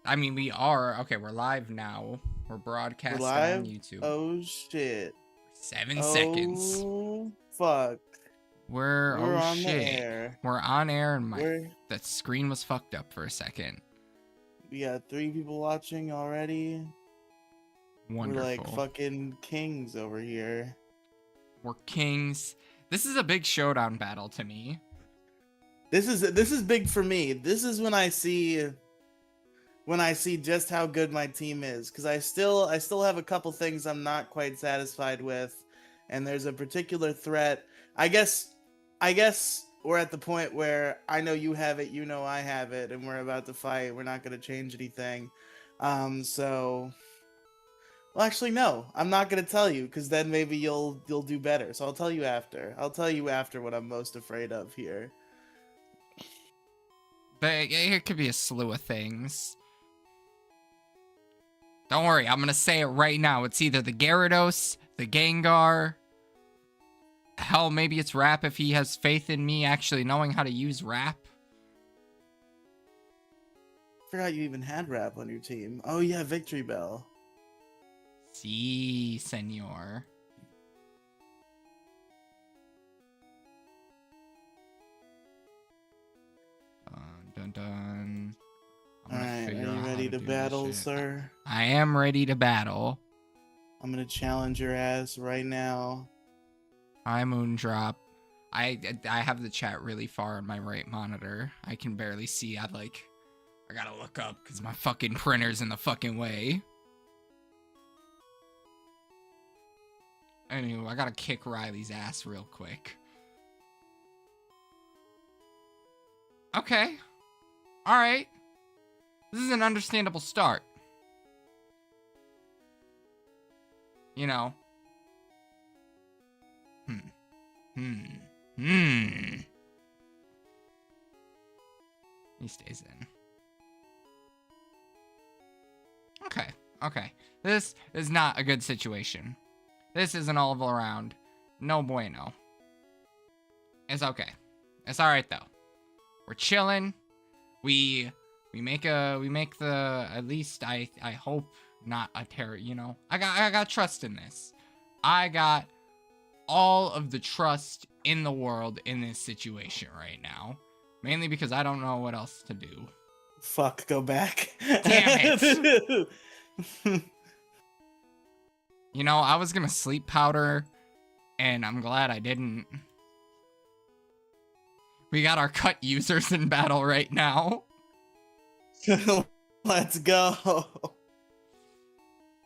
I mean, we are. Okay, we're live now. We're We're broadcasting live? on YouTube. Oh shit. 7 seconds. Oh fuck. We're oh on the shit. air. We're on air and We're that screen was fucked up for a second. we got 3 people watching already. Wonderful. We're like fucking kings over here. We're kings. This is a big showdown battle to me. This is big for me. This is when I see just how good my team is, because I still have a couple things I'm not quite satisfied with, and there's a particular threat. I guess we're at the point where I know you have it, you know I have it, and we're about to fight. We're not going to change anything. So well, actually no, I'm not going to tell you, because then maybe you'll do better. So I'll tell you after. I'll tell you after what I'm most afraid of here. But it could be a slew of things. Don't worry, I'm gonna say it right now. It's either the Gyarados, the Gengar. Hell, maybe it's Rap if he has faith in me actually knowing how to use Rap. Forgot you even had Rap on your team. Oh yeah, Victory Bell. Si, senor. Dun dun. Alright, are you ready to battle, sir? I am ready to battle. I'm gonna challenge your ass right now. Hi, Moondrop. I have the chat really far on my right monitor. I can barely see. I gotta look up because my fucking printer's in the fucking way. Anyway, I gotta kick Riley's ass real quick. Okay. Alright. This is an understandable start. You know. He stays in. Okay. This is not a good situation. This is an all around no bueno. It's okay. It's alright though. We're chilling. We make the, at least I hope not a terror, you know. I got trust in this. I got all of the trust in the world in this situation right now. Mainly because I don't know what else to do. Fuck, go back. Damn it. You know, I was gonna sleep powder, and I'm glad I didn't. We got our cut users in battle right now. Let's go.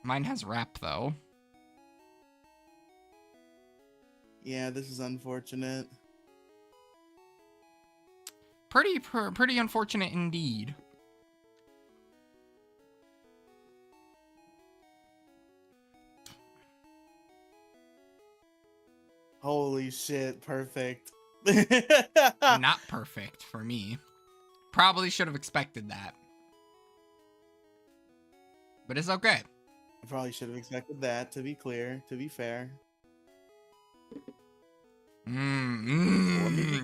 Mine has Rap, though. Yeah, this is unfortunate. Pretty unfortunate indeed. Holy shit, perfect. Not perfect for me. Probably should have expected that. But it's okay. I probably should have expected that, to be clear, to be fair.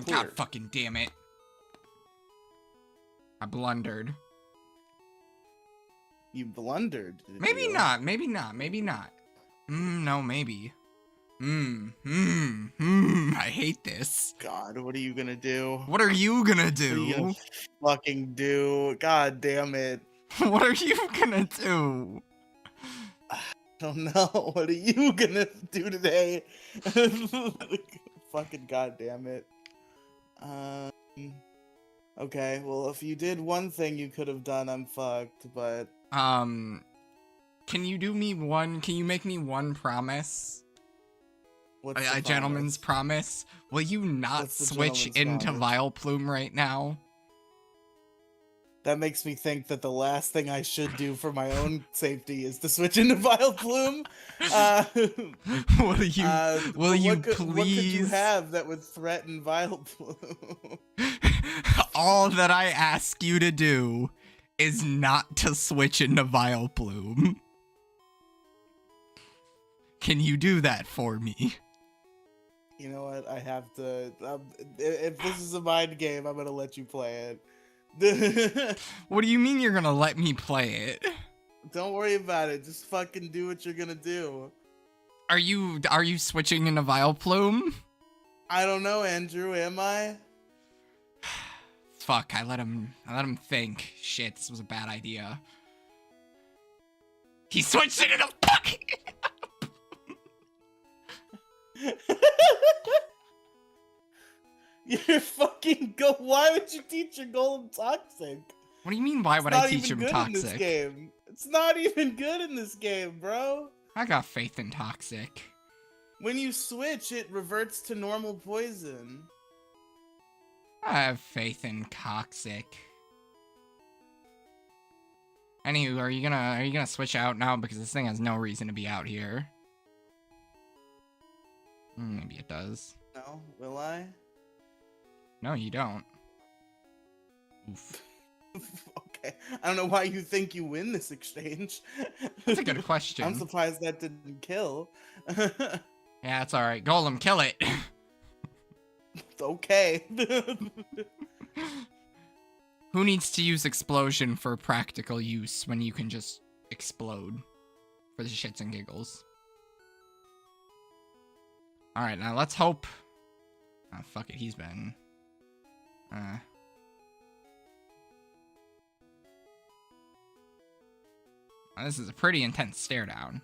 God fucking damn it. I blundered. You blundered. Maybe not. No, maybe. I hate this. God, what are you gonna do? What are you gonna do? What are you gonna fucking do? God damn it. What are you gonna do? I don't know. What are you gonna do today? Fucking goddamn it. Okay, well, if you did one thing you could have done, I'm fucked, but... Can you make me one promise? A gentleman's promise? Will you not switch into Vileplume right now? That makes me think that the last thing I should do for my own safety is to switch into Vileplume. Will you please? What could you have that would threaten Vileplume? All that I ask you to do is not to switch into Vileplume. Can you do that for me? You know what? I have to. If this is a mind game, I'm gonna let you play it. What do you mean you're gonna let me play it? Don't worry about it. Just fucking do what you're gonna do. Are you switching into Vileplume? I don't know, Andrew. Am I? Fuck, I let him think. Shit, this was a bad idea. He switched it into fucking You're fucking go. Why would you teach your golem toxic? What do you mean, why would I teach him toxic? In this game. It's not even good in this game, bro. I got faith in toxic. When you switch, it reverts to normal poison. I have faith in toxic. Anywho, are you gonna switch out now because this thing has no reason to be out here? Maybe it does. No, will I? No, you don't. Oof. Okay, I don't know why you think you win this exchange. That's a good question. I'm surprised that didn't kill. Yeah, it's alright. Golem, kill it! It's okay. Who needs to use explosion for practical use when you can just explode for the shits and giggles? Alright, now let's hope... Oh, fuck it, he's been... Well, this is a pretty intense stare down.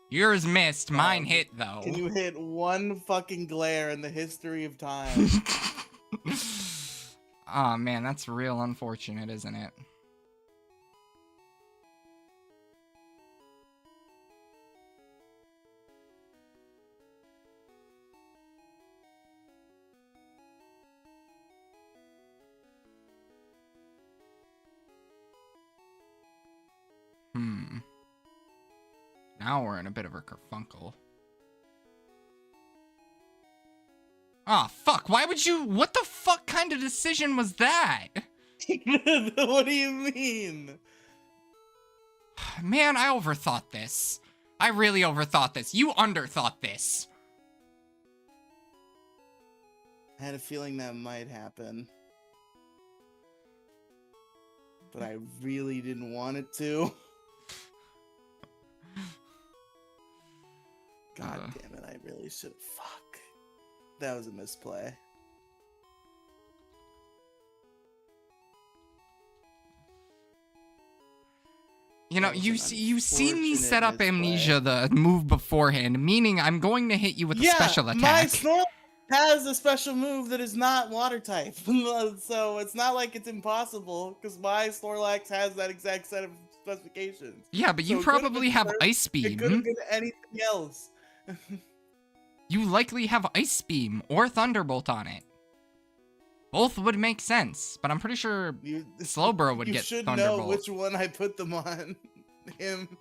Yours missed, mine hit though. Can you hit one fucking glare in the history of time? Oh man, that's real unfortunate, isn't it? Now we're in a bit of a kerfunkle. Oh, fuck. Why would you... What the fuck kind of decision was that? What do you mean? Man, I overthought this. I really overthought this. You underthought this. I had a feeling that might happen. But I really didn't want it to. God damn it, I really should have. Fuck. That was a misplay. You know, you've seen me set up Amnesia, the move beforehand, meaning I'm going to hit you with a special attack. My Snorlax has a special move that is not water type. So it's not like it's impossible, because my Snorlax has that exact set of specifications. Yeah, but you probably have Ice Beam. It could have been anything else. You likely have Ice Beam or Thunderbolt on it. Both would make sense, but I'm pretty sure Slowbro would get Thunderbolt. You should know which one I put them on. Him.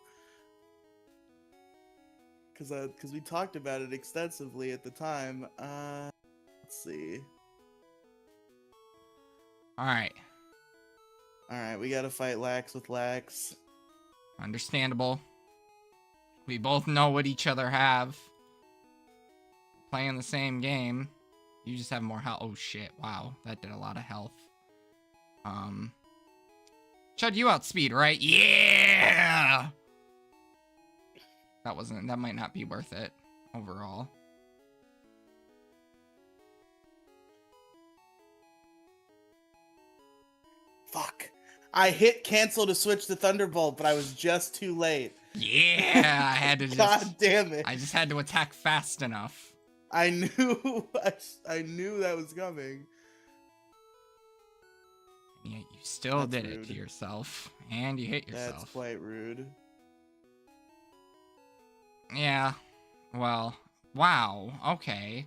Because we talked about it extensively at the time. Let's see. Alright. Alright, we gotta fight Lax with Lax. Understandable. We both know what each other have. Playing the same game. You just have more health. Oh shit, wow. That did a lot of health. Chud, you outspeed, right? Yeah! That might not be worth it overall. Fuck. I hit cancel to switch to Thunderbolt, but I was just too late. Yeah, I had to just... God damn it. I just had to attack fast enough. I knew that was coming. And yet you still did it to yourself. And you hit yourself. That's quite rude. Yeah. Well, wow. Okay.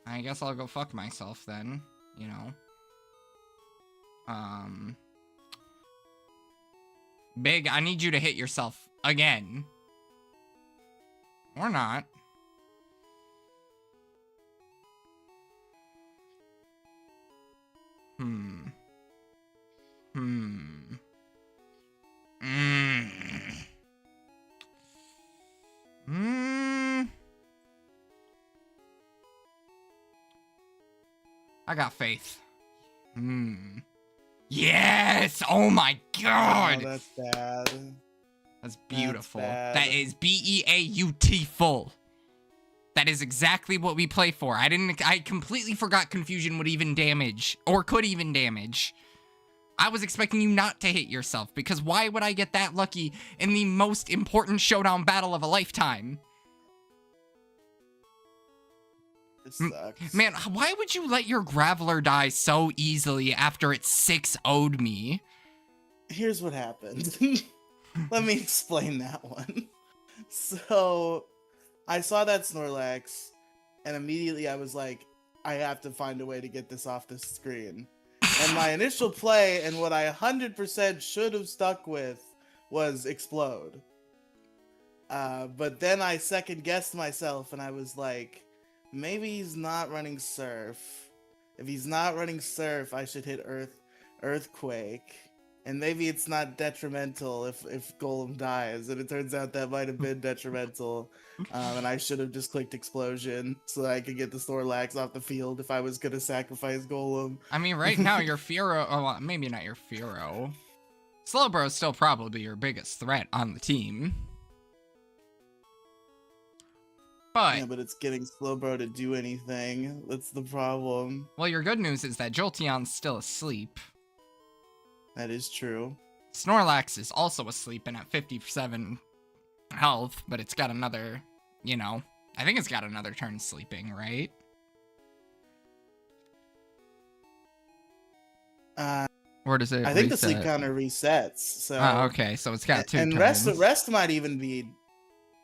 I guess I'll go fuck myself then. You know. Big, I need you to hit yourself again. Or not. I got faith. Yes! Oh my god! Oh, that's bad. That's beautiful. That's bad. That is BEAUT full. That is exactly what we play for. I completely forgot confusion would even damage, or could even damage. I was expecting you not to hit yourself, because why would I get that lucky in the most important showdown battle of a lifetime? This sucks. Man, why would you let your Graveler die so easily after it 6-0'd me? Here's what happened. Let me explain that one. So, I saw that Snorlax, and immediately I was like, I have to find a way to get this off the screen. And my initial play, and what I 100% should have stuck with, was Explode. But then I second-guessed myself, and I was like, maybe he's not running Surf. If he's not running Surf, I should hit Earthquake. And maybe it's not detrimental if Golem dies. And it turns out that might have been detrimental. And I should have just clicked Explosion so that I could get the Snorlax off the field if I was going to sacrifice Golem. I mean, right now, your Fearow, or well, maybe not your Fearow. Slowbro's still probably your biggest threat on the team. But, Yeah, but it's getting Slowbro to do anything. That's the problem. well, your good news is that Jolteon's still asleep. That is true. Snorlax is also asleep and at 57 health, but it's got another, you know, I think it's got another turn sleeping, right? Or does it I think reset? the sleep counter resets. So Oh, okay, so it's got two and turns. rest might even be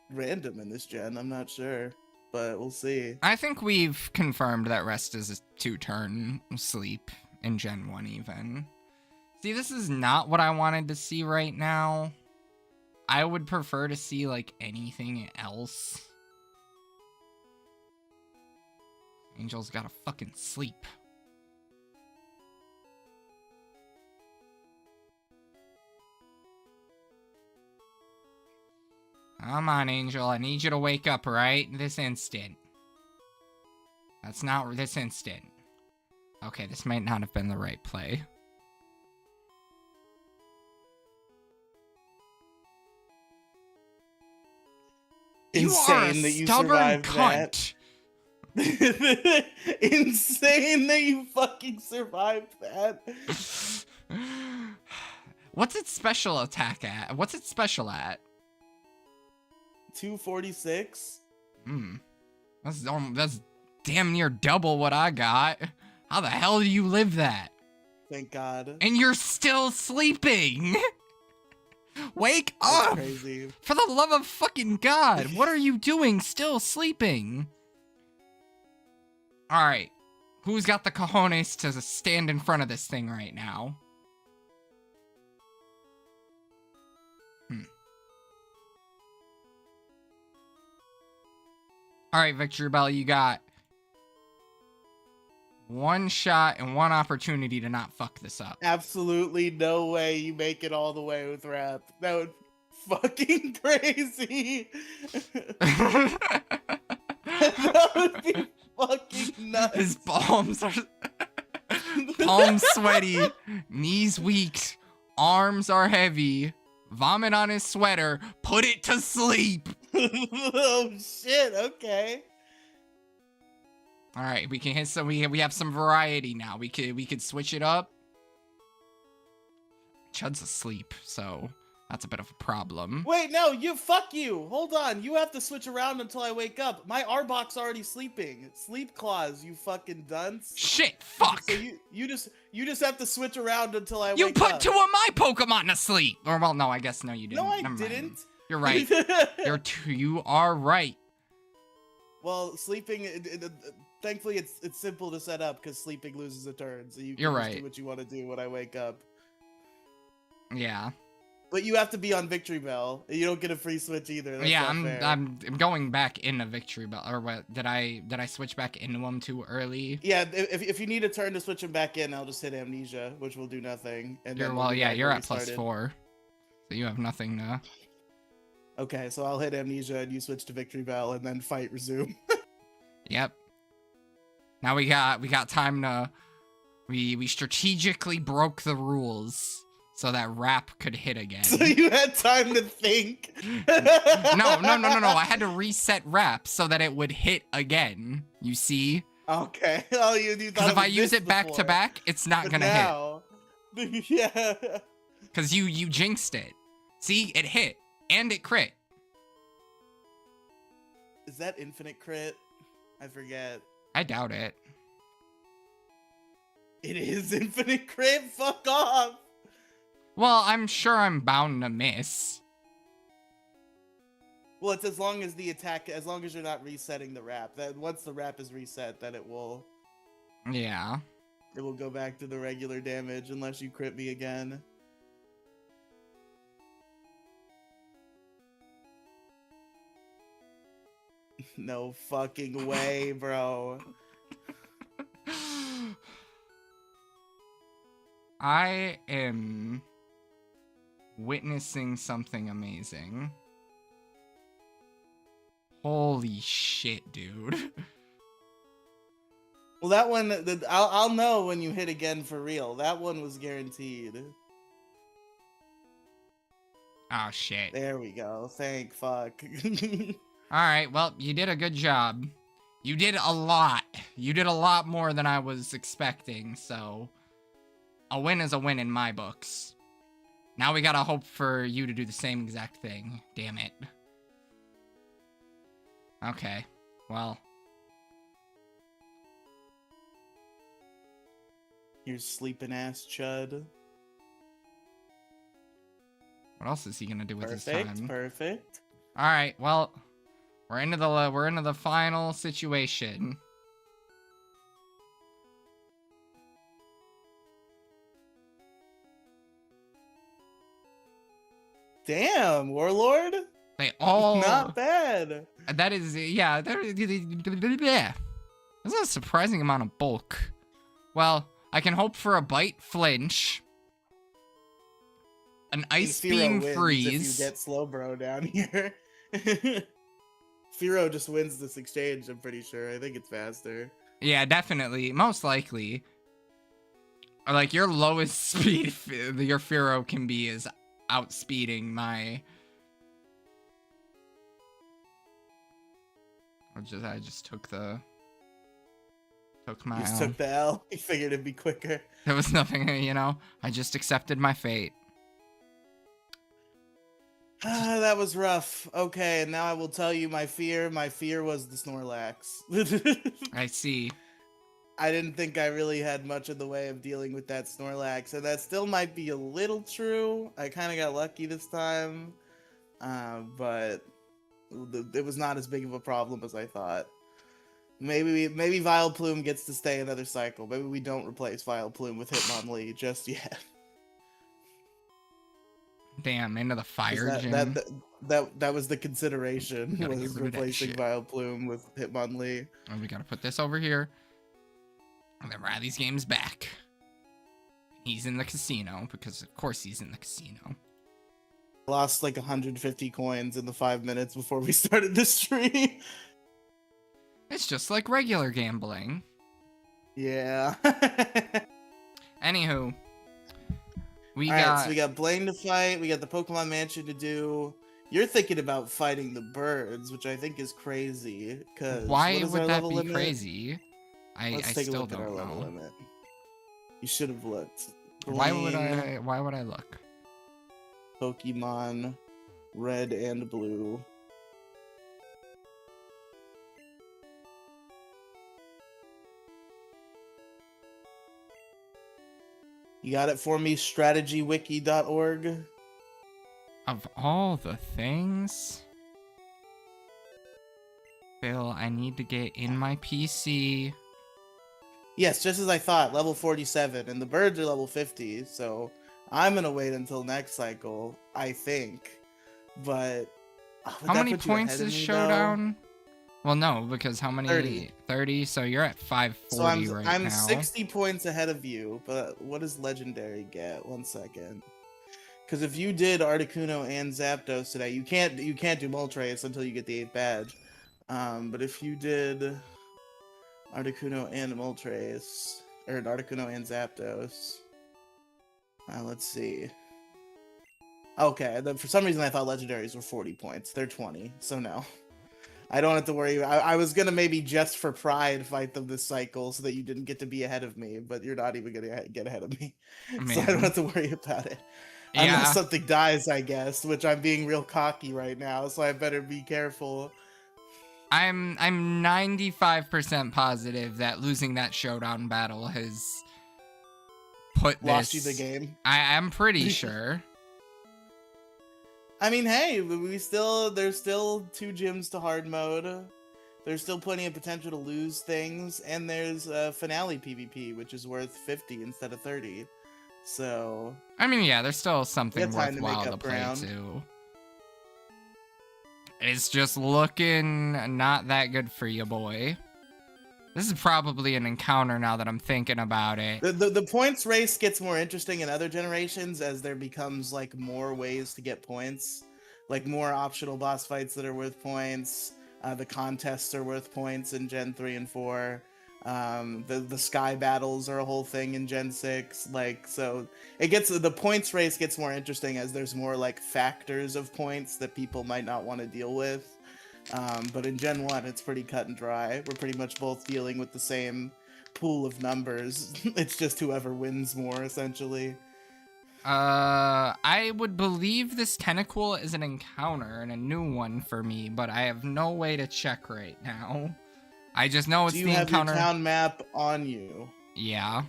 random in this gen. I'm not sure, but we'll see. I think we've confirmed that rest is a 2-turn sleep in Gen 1 even. See, this is not what I wanted to see right now. I would prefer to see, like, anything else. Angel's gotta fucking sleep. Come on, Angel. I need you to wake up right this instant. That's not this instant. Okay, this might not have been the right play. Insane that you survived cunt. that. Insane that you fucking survived that. What's its special attack at? What's its special at? 246. That's damn near double what I got. How the hell do you live that? Thank God. And you're still sleeping. Wake That's up! crazy. For the love of fucking God, what are you doing still sleeping? Alright, who's got the cojones to stand in front of this thing right now? Alright, Victory Bell, you got one shot and one opportunity to not fuck this up. Absolutely no way you make it all the way with rap. That would fucking crazy. That would be fucking nuts. His palms are palms sweaty, knees weak, arms are heavy, vomit on his sweater, put it to sleep. Oh shit, okay. All right, we can hit some. We have some variety now. We could switch it up. Chud's asleep, so that's a bit of a problem. Wait, no, fuck you. Hold on, you have to switch around until I wake up. My Arbok's already sleeping. Sleep claws, you fucking dunce. Shit, fuck. So you just have to switch around until I You wake up. put 2 of my Pokemon to sleep. Or well, no, I guess no, you didn't. No, I Never mind. didn't. You're right. You are right. Well, sleeping. Thankfully, it's simple to set up because sleeping loses a turn, so you can You're just right. do what you want to do when I wake up. Yeah. But you have to be on Victory Bell. You don't get a free switch either. That's Yeah, not fair. I'm going back into Victory Bell. Or what? Did I switch back into him too early? Yeah, if you need a turn to switch him back in, I'll just hit Amnesia, which will do nothing. And then we'll be back You're where at we +4, so you have nothing to. Okay, so I'll hit Amnesia and you switch to Victory Bell, and then fight resume. Yep. Now we got time to We strategically broke the rules so that Rap could hit again. So you had time to think. No. I had to reset Rap so that it would hit again. You see? Okay. Oh, you thought Because if I use it back to back, it's not gonna hit. Yeah. Because you jinxed it. See, it hit and it crit. Is that infinite crit? I forget. I doubt it. It is infinite crit. Fuck off. Well, I'm sure I'm bound to miss. Well, it's as long as the attack, as long as you're not resetting the Rap. That once the Rap is reset, then it will. Yeah. It will go back to the regular damage unless you crit me again. No fucking way, bro. I am witnessing something amazing. Holy shit, dude. Well, that one, I'll know when you hit again for real. That one was guaranteed. Oh, shit. There we go. Thank fuck. Alright, well, you did a good job. You did a lot. You did a lot more than I was expecting, so... A win is a win in my books. Now we gotta hope for you to do the same exact thing. Damn it. Okay, well... You sleeping ass chud. What else is he gonna do with his time? Perfect. All right, well, we're into the final situation. Damn, Warlord. They all not bad. That is, yeah. Yeah. That's a surprising amount of bulk. Well, I can hope for a bite flinch. An ice beam freeze. If you get slow bro down here. Firo just wins this exchange, I'm pretty sure. I think it's faster. Yeah, definitely. Most likely. Or like your lowest speed your Firo can be is outspeeding my... I just took my You just took the L. You figured it'd be quicker. There was nothing, you know. I just accepted my fate. That was rough. Okay, and now I will tell you my fear. My fear was the Snorlax. I see. I didn't think I really had much in the way of dealing with that Snorlax, and that still might be a little true. I kind of got lucky this time, but it was not as big of a problem as I thought. Maybe Vileplume gets to stay another cycle. Maybe we don't replace Vileplume with Hitmonlee just yet. Damn, into the fire gym. That was the consideration, was replacing Vileplume with Hitmonlee. And we gotta put this over here. And then Riley's game's back. He's in the casino, because of course he's in the casino. Lost like 150 coins in the 5 minutes before we started the stream. It's just like regular gambling. Yeah. Anywho. So we got Blaine to fight. We got the Pokemon Mansion to do. You're thinking about fighting the birds, which I think is crazy. Cause why would that be crazy? I still don't know. Level limit. You should have looked. Blaine, why would I look? Pokemon Red and Blue. You got it for me, strategywiki.org. Of all the things... Bill, I need to get in my PC. Yes, just as I thought, level 47, and the birds are level 50, so I'm gonna wait until next cycle, I think. But... how many points is Showdown? Well, no, because how many? 30. 30, so you're at 540 right now. I'm 60 points ahead of you, but what does Legendary get? 1 second. Because if you did Articuno and Zapdos today, you can't do Moltres until you get the 8th badge. But if you did Articuno and Moltres, or Articuno and Zapdos. Let's see. Okay, for some reason I thought legendaries were 40 points. They're 20, so no. I don't have to worry. I was gonna maybe just for pride fight them this cycle so that you didn't get to be ahead of me, but you're not even gonna get ahead of me. So I don't have to worry about it. Yeah. Unless something dies, I guess, which I'm being real cocky right now, so I better be careful. I'm 95% positive that losing that showdown battle has lost you the game. I'm pretty sure. I mean, hey, there's still 2 gyms to hard mode. There's still plenty of potential to lose things, and there's finale PvP, which is worth 50 instead of 30. So I mean, yeah, there's still something worthwhile to play ground. too. It's just looking not that good for you, boy. This is probably an encounter now that I'm thinking about it. The points race gets more interesting in other generations as there becomes like more ways to get points, like more optional boss fights that are worth points. The contests are worth points in Gen 3 and 4. The sky battles are a whole thing in Gen 6. Like, so the points race gets more interesting as there's more like factors of points that people might not want to deal with. But in Gen 1, it's pretty cut and dry. We're pretty much both dealing with the same pool of numbers. It's just whoever wins more, essentially. I would believe this Tentacool is an encounter and a new one for me, but I have no way to check right now. I just know it's the encounter. Do you have your town map on you? Yeah.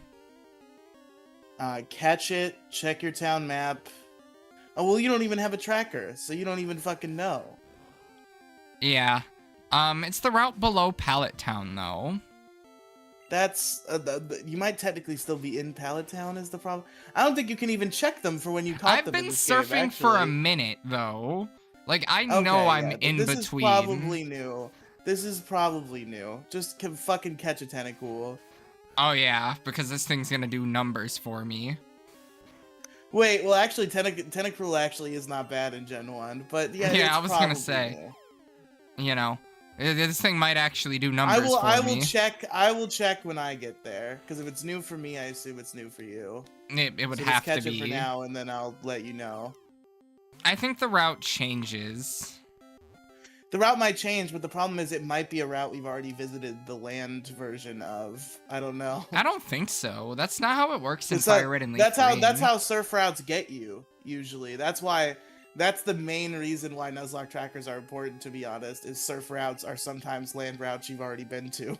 Catch it, check your town map. Oh, well, you don't even have a tracker, so you don't even fucking know. Yeah. It's the route below Pallet Town, though. That's you might technically still be in Pallet Town is the problem. I don't think you can even check them for when you caught them. I've been surfing for a minute though. Like I know I'm in between. This is probably new. This is probably new. Just fucking catch a Tentacool. Oh yeah, because this thing's gonna do numbers for me. Wait, well actually Tentacruel actually is not bad in Gen 1, but yeah. Yeah, I was gonna say. New. You know. This thing might actually do numbers for me. I will check when I get there, because if it's new for me, I assume it's new for you. It would so have just catch to be. It for now, and then I'll let you know. I think the route changes. The route might change, but the problem is it might be a route we've already visited the land version of. I don't know. I don't think so. That's not how it works in Fire Red and Leaf Green. That's how surf routes get you usually. That's the main reason why Nuzlocke trackers are important, to be honest, is surf routes are sometimes land routes you've already been to.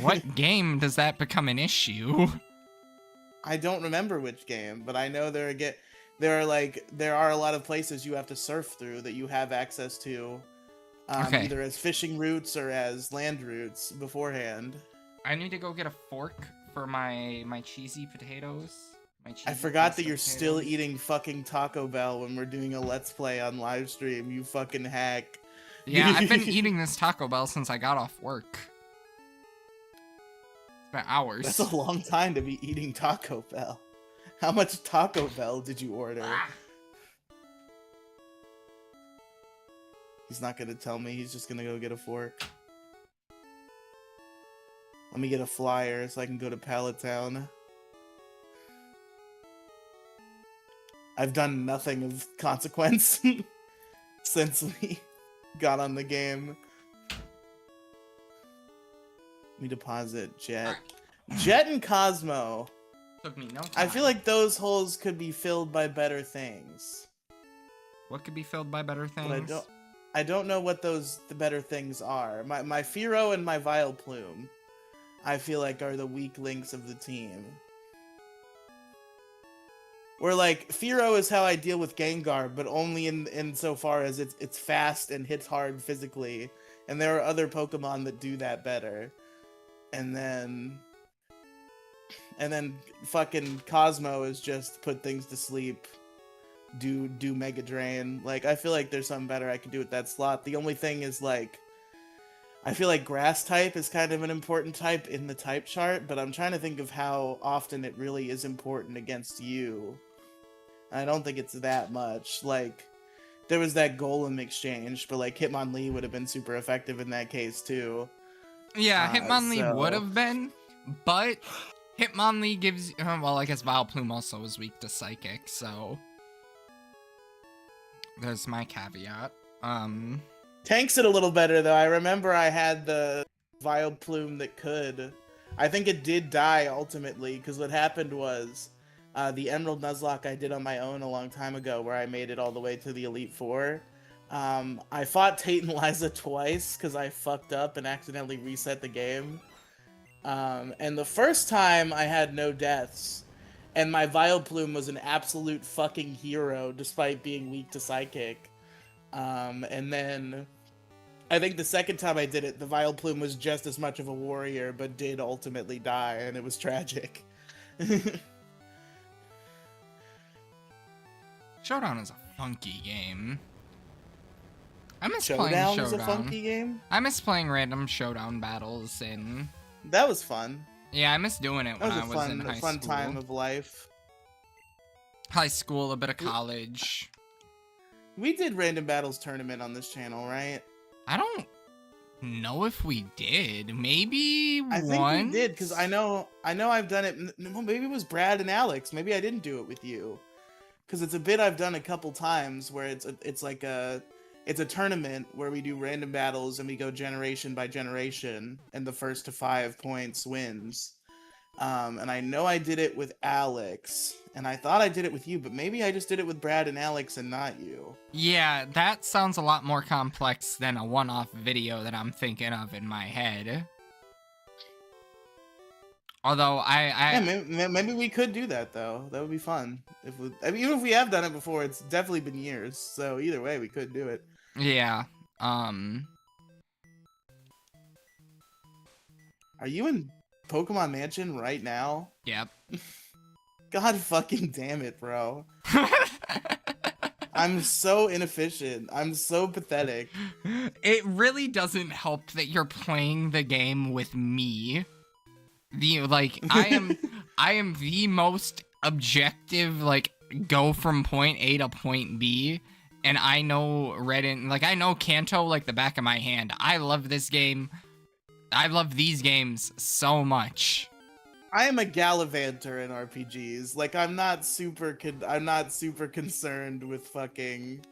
What game does that become an issue? I don't remember which game, but I know there are a lot of places you have to surf through that you have access to, either as fishing routes or as land routes beforehand. I need to go get a fork for my cheesy potatoes. I forgot that you're still eating fucking Taco Bell when we're doing a Let's Play on live stream, you fucking hack. Yeah, I've been eating this Taco Bell since I got off work. It's been hours. That's a long time to be eating Taco Bell. How much Taco Bell did you order? He's not gonna tell me, he's just gonna go get a fork. Let me get a flyer so I can go to Pallet Town. I've done nothing of consequence since we got on the game. Let me deposit Jet. Jet and Cosmo. Took me no time. I feel like those holes could be filled by better things. What could be filled by better things? But I don't know what the better things are. My Fearow and my Vileplume, I feel like are the weak links of the team. Where like Fearow is how I deal with Gengar, but only in so far as it's fast and hits hard physically, and there are other Pokemon that do that better. And then fucking Cosmo is just put things to sleep, do Mega Drain. Like I feel like there's something better I could do with that slot. The only thing is like I feel like Grass type is kind of an important type in the type chart, but I'm trying to think of how often it really is important against you. I don't think it's that much. Like, there was that Golem exchange, but like Hitmonlee would have been super effective in that case too. Yeah, Hitmonlee would have been, but Hitmonlee gives, well, I guess Vileplume also is weak to Psychic, so there's my caveat. Tanks it a little better, though. I remember I had the Vileplume that could. I think it did die ultimately, because what happened was the Emerald Nuzlocke I did on my own a long time ago, where I made it all the way to the Elite Four. I fought Tate and Liza twice because I fucked up and accidentally reset the game. And the first time I had no deaths, and my Vileplume was an absolute fucking hero despite being weak to Psychic. And then I think the second time I did it, the Vileplume was just as much of a warrior, but did ultimately die, and it was tragic. Showdown is a funky game. I miss Showdown playing is a Showdown. funky game? I miss playing random Showdown battles, and That was fun. yeah, I miss doing it That when was I was in a high fun school. time of life. High school, a bit of college. We did Random Battles tournament on this channel, right? I don't know if we did. Maybe I think once? we did, because I know I've done it. No, maybe it was Brad and Alex. Maybe I didn't do it with you, because it's a bit I've done a couple times where it's a tournament where we do random battles and we go generation by generation, and the first to 5 points wins. And I know I did it with Alex, and I thought I did it with you, but maybe I just did it with Brad and Alex and not you. Yeah, that sounds a lot more complex than a one-off video that I'm thinking of in my head. Although Yeah, maybe we could do that though. That would be fun. Even if we have done it before, it's definitely been years. So either way, we could do it. Yeah. Are you in Pokemon Mansion right now? Yep. God fucking damn it, bro. I'm so inefficient. I'm so pathetic. It really doesn't help that you're playing the game with me. I am the most objective, like, go from point A to point B, and I know I know Kanto like the back of my hand. I love this game. I love these games so much. I am a gallivanter in RPGs. Like, I'm not super concerned with fucking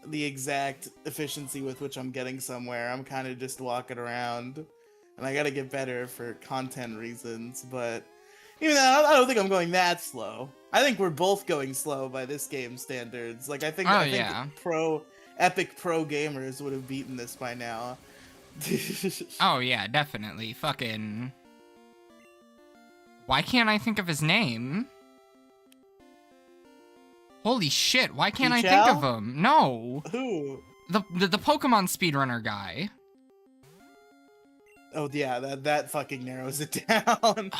the exact efficiency with which I'm getting somewhere. I'm kind of just walking around, and I gotta get better for content reasons. But even then, I don't think I'm going that slow. I think we're both going slow by this game's standards. Like, I think epic pro gamers would have beaten this by now. Oh yeah, definitely. Fucking. Why can't I think of his name? Holy shit, why can't I think of him? No. Who? The Pokemon speedrunner guy. Oh yeah, that fucking narrows it down.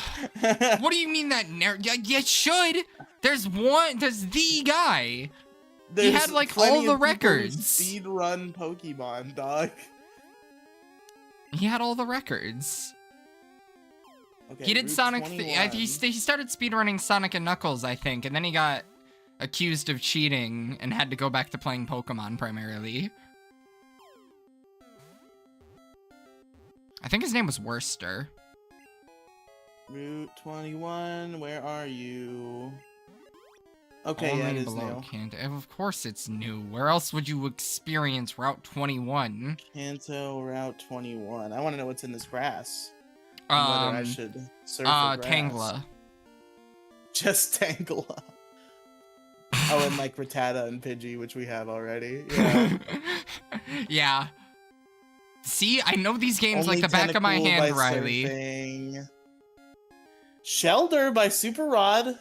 What do you mean that narrow? Yeah, you should. There's the guy. He had like all the records. Speed run Pokemon, dog. He had all the records. Okay, He did Route Sonic. 21. He started speedrunning Sonic and Knuckles, I think, and then he got accused of cheating and had to go back to playing Pokemon primarily. I think his name was Worcester. Route 21, where are you? Okay, Only yeah, it is below new. Kanto. Of course it's new. Where else would you experience Route 21? Kanto Route 21. I want to know what's in this grass. And whether I should surf for grass. Tangela. Just Tangela. Oh, and like Rattata and Pidgey, which we have already. Yeah. Yeah. See, I know these games Only like the back of my Tentacool hand, by Riely. Surfing. Shelter by Super Rod.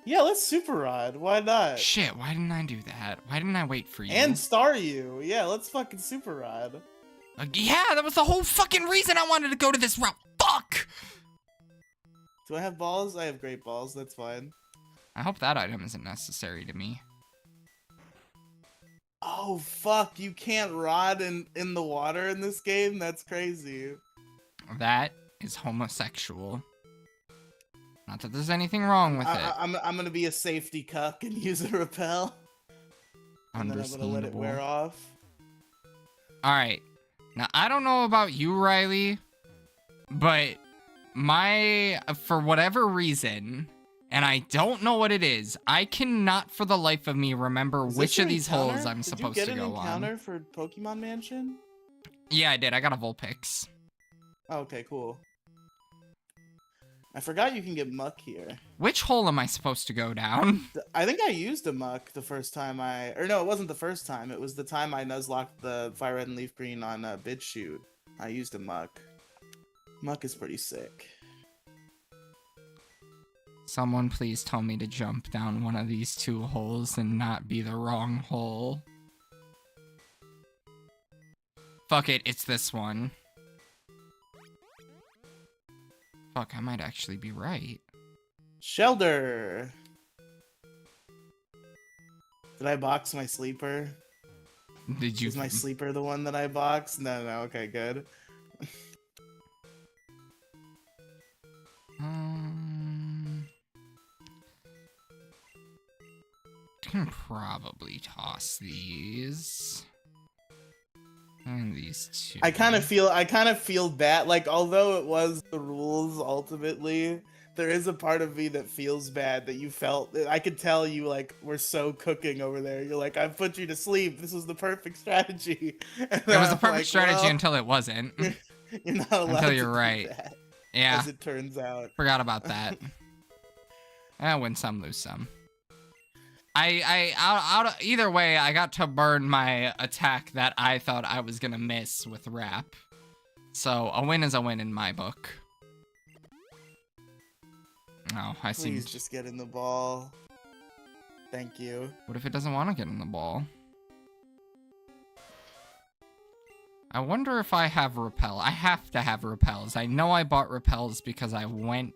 Yeah, let's Super Rod. Why not? Shit, why didn't I do that? Why didn't I wait for you? And Staryu. Yeah, let's fucking Super Rod. Yeah, that was the whole fucking reason I wanted to go to this route. Fuck! Do I have balls? I have great balls. That's fine. I hope that item isn't necessary to me. Oh, fuck. You can't rod in the water in this game? That's crazy. That is homosexual. Not that there's anything wrong with it. I'm gonna be a safety cuck and use a repel. And then I'm gonna let it wear off. Alright. Now, I don't know about you, Riely, but for whatever reason, and I don't know what it is, I cannot for the life of me remember which of these holes I'm supposed to go on. Did you get an encounter for Pokemon Mansion? Yeah, I did. I got a Vulpix. Oh, okay, cool. I forgot you can get Muck here. Which hole am I supposed to go down? I think I used a Muck the first time or no, it wasn't the first time. It was the time I Nuzlocked the Fire Red and Leaf Green on Bidshoot. I used a Muck. Muck is pretty sick. Someone please tell me to jump down one of these two holes and not be the wrong hole. Fuck it, it's this one. Fuck, I might actually be right. Shelter! Did I box my sleeper? Did you? Is my sleeper the one that I boxed? No, okay, good. Can probably toss these. And these two. I kind of feel bad. Like, although it was the rules ultimately, there is a part of me that feels bad that you felt. I could tell you like were so cooking over there. You're like, I put you to sleep. This was the perfect strategy. It was the perfect strategy until it wasn't. You're not allowed until you're to right. do that, yeah. as it turns out. Forgot about that. I win some, lose some. Either way, I got to burn my attack that I thought I was gonna miss with Wrap. So a win is a win in my book. Oh, I see. Please just get in the ball. Thank you. What if it doesn't want to get in the ball? I wonder if I have Repel. I have to have Repels. I know I bought Repels because I went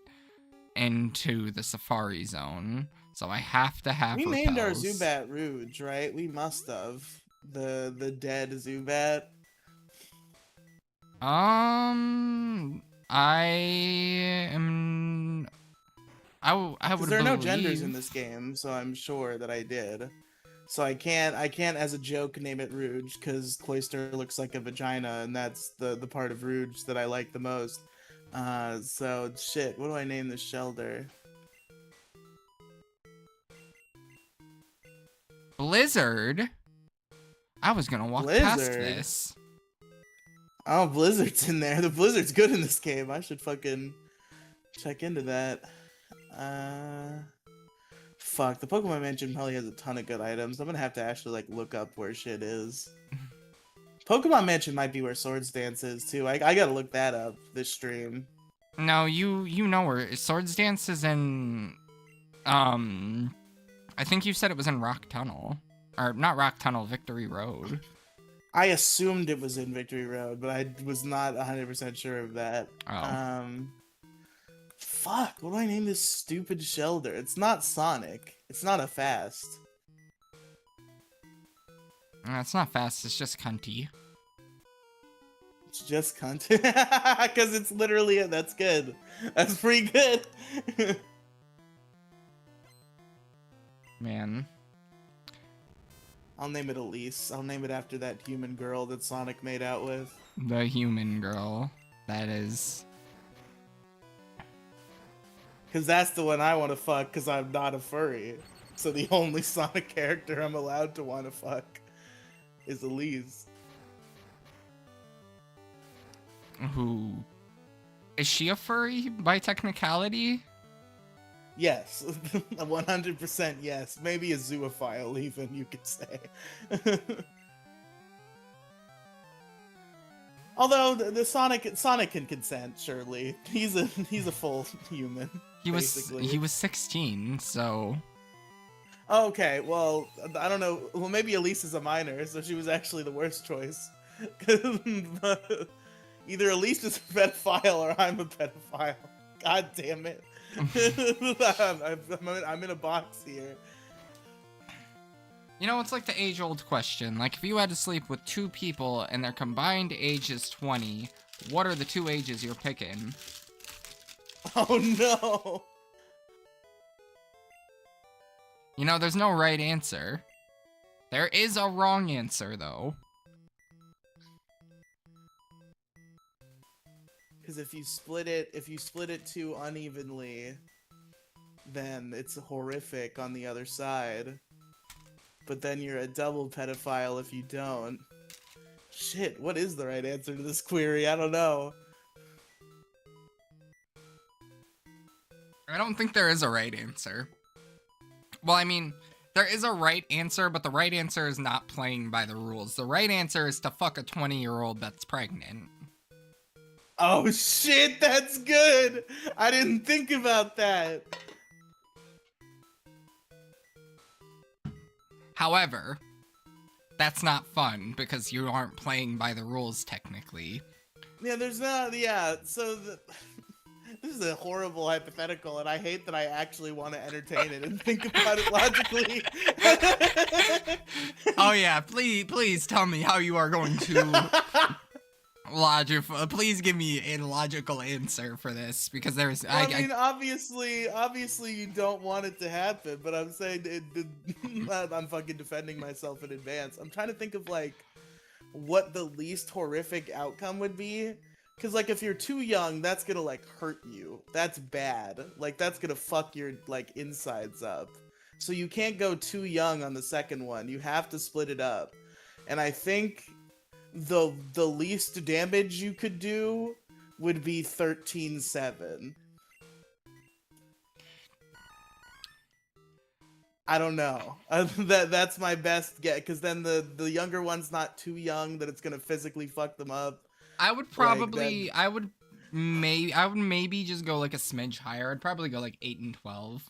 into the Safari Zone. So I have to have Repels. We named our Zubat Rouge, right? We must have. The dead Zubat. I would. There are no genders in this game, so I'm sure that I did. So I can't as a joke name it Rouge because Cloyster looks like a vagina, and that's the part of Rouge that I like the most. So shit. What do I name this shelter? Blizzard? I was gonna walk past this. Oh, Blizzard's in there. The Blizzard's good in this game. I should fucking check into that. Fuck, the Pokemon Mansion probably has a ton of good items. I'm gonna have to actually like look up where shit is. Pokemon Mansion might be where Swords Dance is too. I gotta look that up this stream. No, you know where Swords Dance is in. I think you said it was in Rock Tunnel. Or, not Rock Tunnel, Victory Road. I assumed it was in Victory Road, but I was not 100% sure of that. Oh. Fuck, what do I name this stupid shelter? It's not Sonic. It's not a fast. It's not fast, it's just cunty. It's just cunt. Because it's literally it. That's good. That's pretty good. Man. I'll name it Elise. I'll name it after that human girl that Sonic made out with. The human girl. That is. Because that's the one I want to fuck because I'm not a furry. So the only Sonic character I'm allowed to want to fuck is Elise. Who? Is she a furry by technicality? Yes, 100% yes. Maybe a zoophile even, you could say. Although the Sonic can consent, surely. He's a full human. He was 16, so. Okay, well, I don't know. Well, maybe Elise is a minor, so she was actually the worst choice. Either Elise is a pedophile or I'm a pedophile. God damn it. I'm in a box here. You know, it's like the age-old question. Like, if you had to sleep with two people and their combined age is 20, what are the two ages you're picking? Oh, no. You know, there's no right answer. There is a wrong answer, though. Because if you split it too unevenly, then it's horrific on the other side. But then you're a double pedophile if you don't. Shit, what is the right answer to this query? I don't know. I don't think there is a right answer. Well, I mean, there is a right answer, but the right answer is not playing by the rules. The right answer is to fuck a 20-year-old that's pregnant. Oh shit, that's good! I didn't think about that. However, that's not fun because you aren't playing by the rules technically. Yeah, there's not, yeah, so this is a horrible hypothetical, and I hate that I actually want to entertain it and think about it logically. Oh yeah, please tell me how you are going to please give me a logical answer for this, because there's well, I mean, obviously you don't want it to happen, but I'm saying I'm fucking defending myself in advance. I'm trying to think of like what the least horrific outcome would be. Because, like, if you're too young, that's gonna, like, hurt you. That's bad. Like, that's gonna fuck your, like, insides up. So you can't go too young on the second one. You have to split it up. And I think the least damage you could do would be 13-7. I don't know. That's my best guess. Because then the younger one's not too young that it's gonna physically fuck them up. I would probably, like I would maybe just go like a smidge higher. I'd probably go like 8 and 12.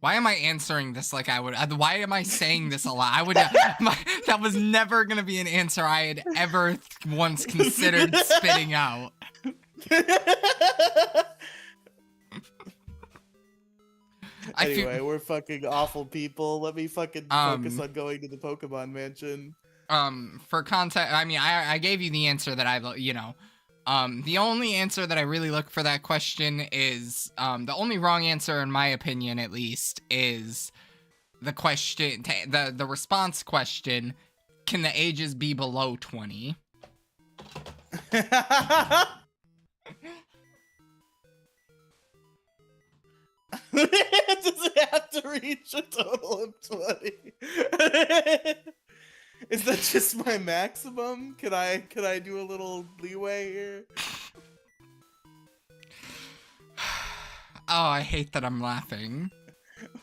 Why am I answering this like I would? Why am I saying this a lot? I would. That was never gonna be an answer I had ever once considered spitting out. Anyway, we're fucking awful people. Let me fucking focus on going to the Pokemon Mansion. For context, I mean, I gave you the answer that the only answer that I really look for that question is, the only wrong answer, in my opinion, at least, is the question, the response question, can the ages be below 20? Does it have to reach a total of 20? Is that just my maximum? Could I do a little leeway here? Oh, I hate that I'm laughing.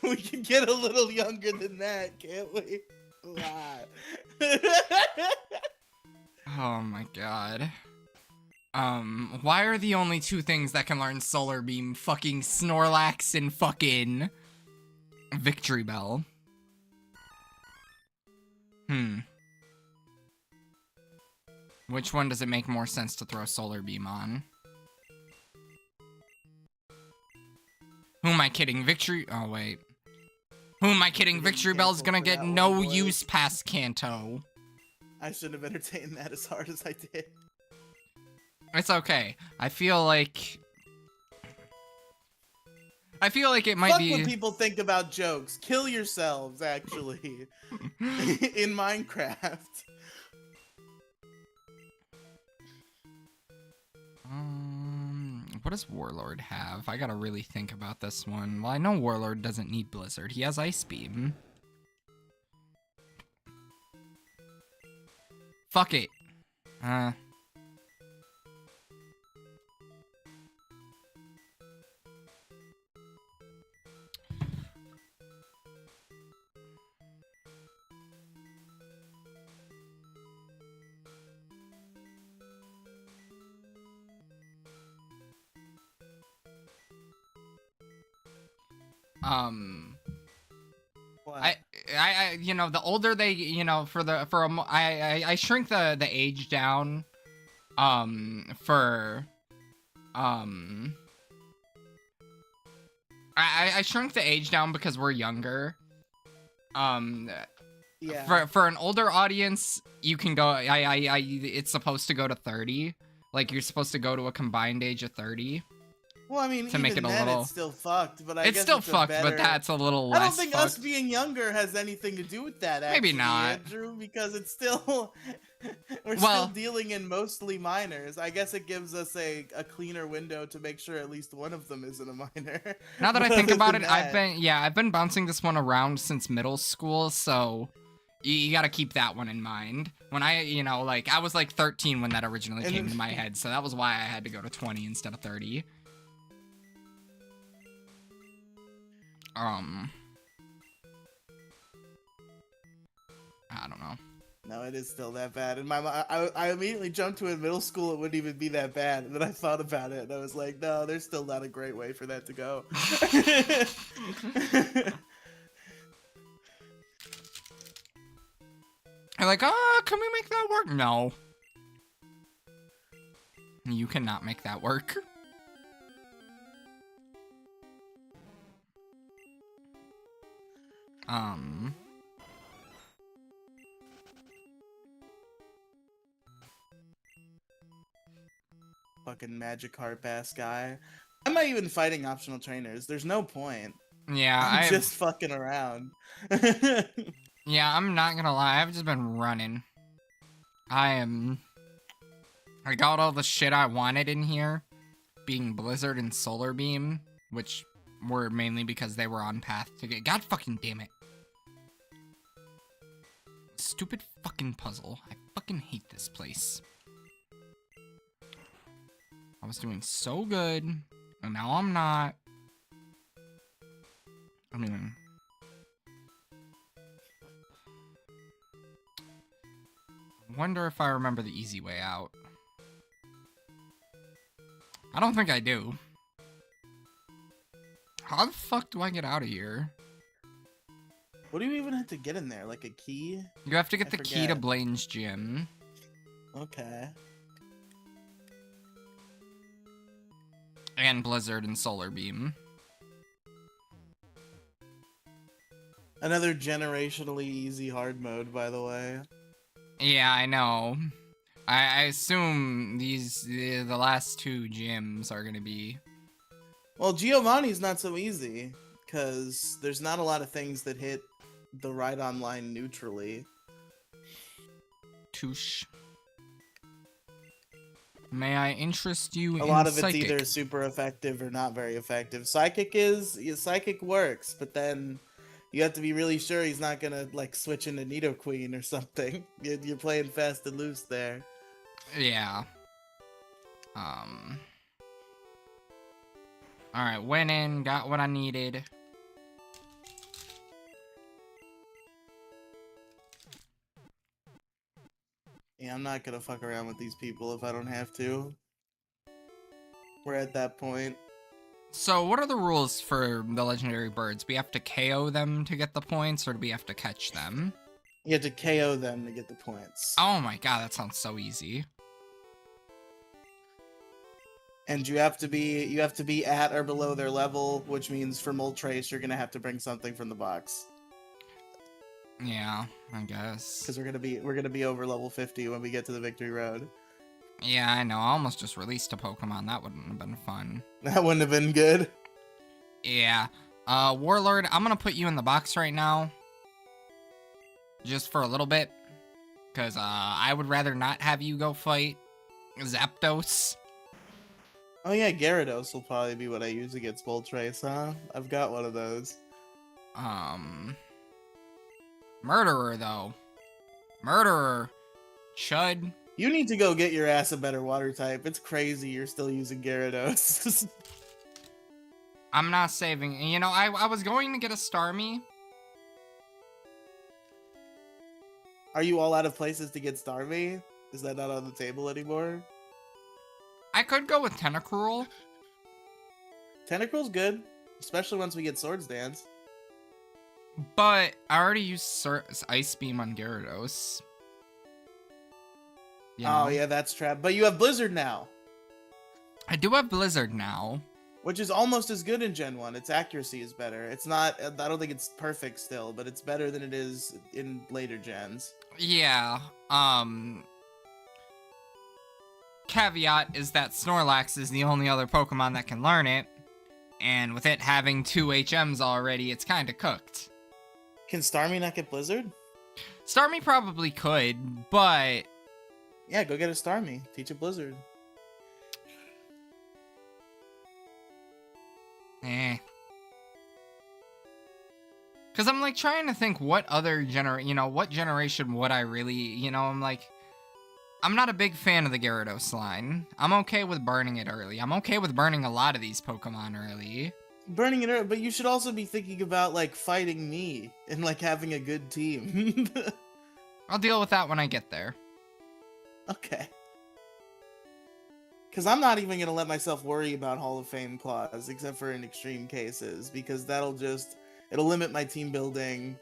We can get a little younger than that, can't we? Oh my god. Why are the only two things that can learn Solar Beam fucking Snorlax and fucking Victory Bell? Which one does it make more sense to throw Solar Beam on? Who am I kidding? Oh, wait. Who am I kidding? Victory Bell's gonna get no use past Kanto. I shouldn't have entertained that as hard as I did. It's okay. I feel like it might be... Fuck what people think about jokes. Kill yourselves, actually. In Minecraft. What does Warlord have? I gotta really think about this one. Well, I know Warlord doesn't need Blizzard. He has Ice Beam. Fuck it. What? I you know, the older they, you know, I shrink the age down, I shrunk the age down because we're younger. Yeah. For an older audience, you can go, it's supposed to go to 30. Like, you're supposed to go to a combined age of 30. Well, I mean, to make it even a then, little. it's still fucked. But I It's guess still it's a fucked, better. but that's a little I don't less think us fucked. being younger has anything to do with that. Maybe Actually, not. Andrew, because it's still we're still Well, dealing in mostly minors. I guess it gives us a cleaner window to make sure at least one of them isn't a minor. now that I But think other about than it, that, I've been bouncing this one around since middle school, so you got to keep that one in mind. When I, like I was like 13 when that originally And- came to my head, so that was why I had to go to 20 instead of 30. I don't know. No, it is still that bad. And I immediately jumped to in middle school it wouldn't even be that bad. And then I thought about it and I was like, no, there's still not a great way for that to go. You're like, can we make that work? No. You cannot make that work. Fucking magic heart pass guy. I'm not even fighting optional trainers. There's no point. Yeah, I'm just fucking around. Yeah, I'm not gonna lie. I've just been running. I got all the shit I wanted in here, being Blizzard and Solar Beam, which were mainly because they were on path to get. God fucking damn it. Stupid fucking puzzle. I fucking hate this place. I was doing so good, and now I'm not. I mean, I wonder if I remember the easy way out. I don't think I do. How the fuck do I get out of here? What do you even have to get in there? Like a key? You have to get I the key to forget. Blaine's gym. Okay. And Blizzard and Solar Beam. Another generationally easy hard mode, by the way. Yeah, I know. I assume the last two gyms are gonna be. Well, Giovanni's not so easy, because there's not a lot of things that hit the right online neutrally. Touche. May I interest you in A lot of Psychic? it's either super effective or not very effective. Psychic works, but then you have to be really sure he's not gonna like switch into Nidoqueen or something. You're playing fast and loose there. Yeah. Alright, went in, got what I needed. Yeah, I'm not gonna fuck around with these people if I don't have to. We're at that point. So, what are the rules for the legendary birds? We have to KO them to get the points, or do we have to catch them? You have to KO them to get the points. Oh my god, that sounds so easy. And you have to be at or below their level, which means for Moltres you're gonna have to bring something from the box. Yeah, I guess. Because we're gonna be over level 50 when we get to the Victory Road. Yeah, I know. I almost just released a Pokemon. That wouldn't have been fun. That wouldn't have been good. Yeah. Warlord, I'm gonna put you in the box right now. Just for a little bit. Because, I would rather not have you go fight Zapdos. Oh yeah, Gyarados will probably be what I use against Moltres, huh? I've got one of those. Murderer, though. Murderer. Chud. You need to go get your ass a better water type. It's crazy you're still using Gyarados. I'm not saving. You know, I was going to get a Starmie. Are you all out of places to get Starmie? Is that not on the table anymore? I could go with Tentacruel. Tentacruel's good, especially once we get Swords Dance. But I already used Ice Beam on Gyarados. You know? Oh yeah, that's trap. But you have Blizzard now, I do have Blizzard now. which is almost as good in Gen 1. Its accuracy is better. It's not, I don't think it's perfect still, but it's better than it is in later gens. Yeah. caveat is that Snorlax is the only other Pokemon that can learn it, and with it having 2 HMs already, it's kind of cooked. Can Starmie not get Blizzard? Starmie probably could, but... Yeah, go get a Starmie. Teach it Blizzard. Because I'm, like, trying to think what other what generation would I really, I'm like... I'm not a big fan of the Gyarados line. I'm okay with burning it early. I'm okay with burning a lot of these Pokemon early. Burning it early, but you should also be thinking about, like, fighting me and, like, having a good team. I'll deal with that when I get there. Okay. Because I'm not even going to let myself worry about Hall of Fame claws, except for in extreme cases, because it'll limit my team building.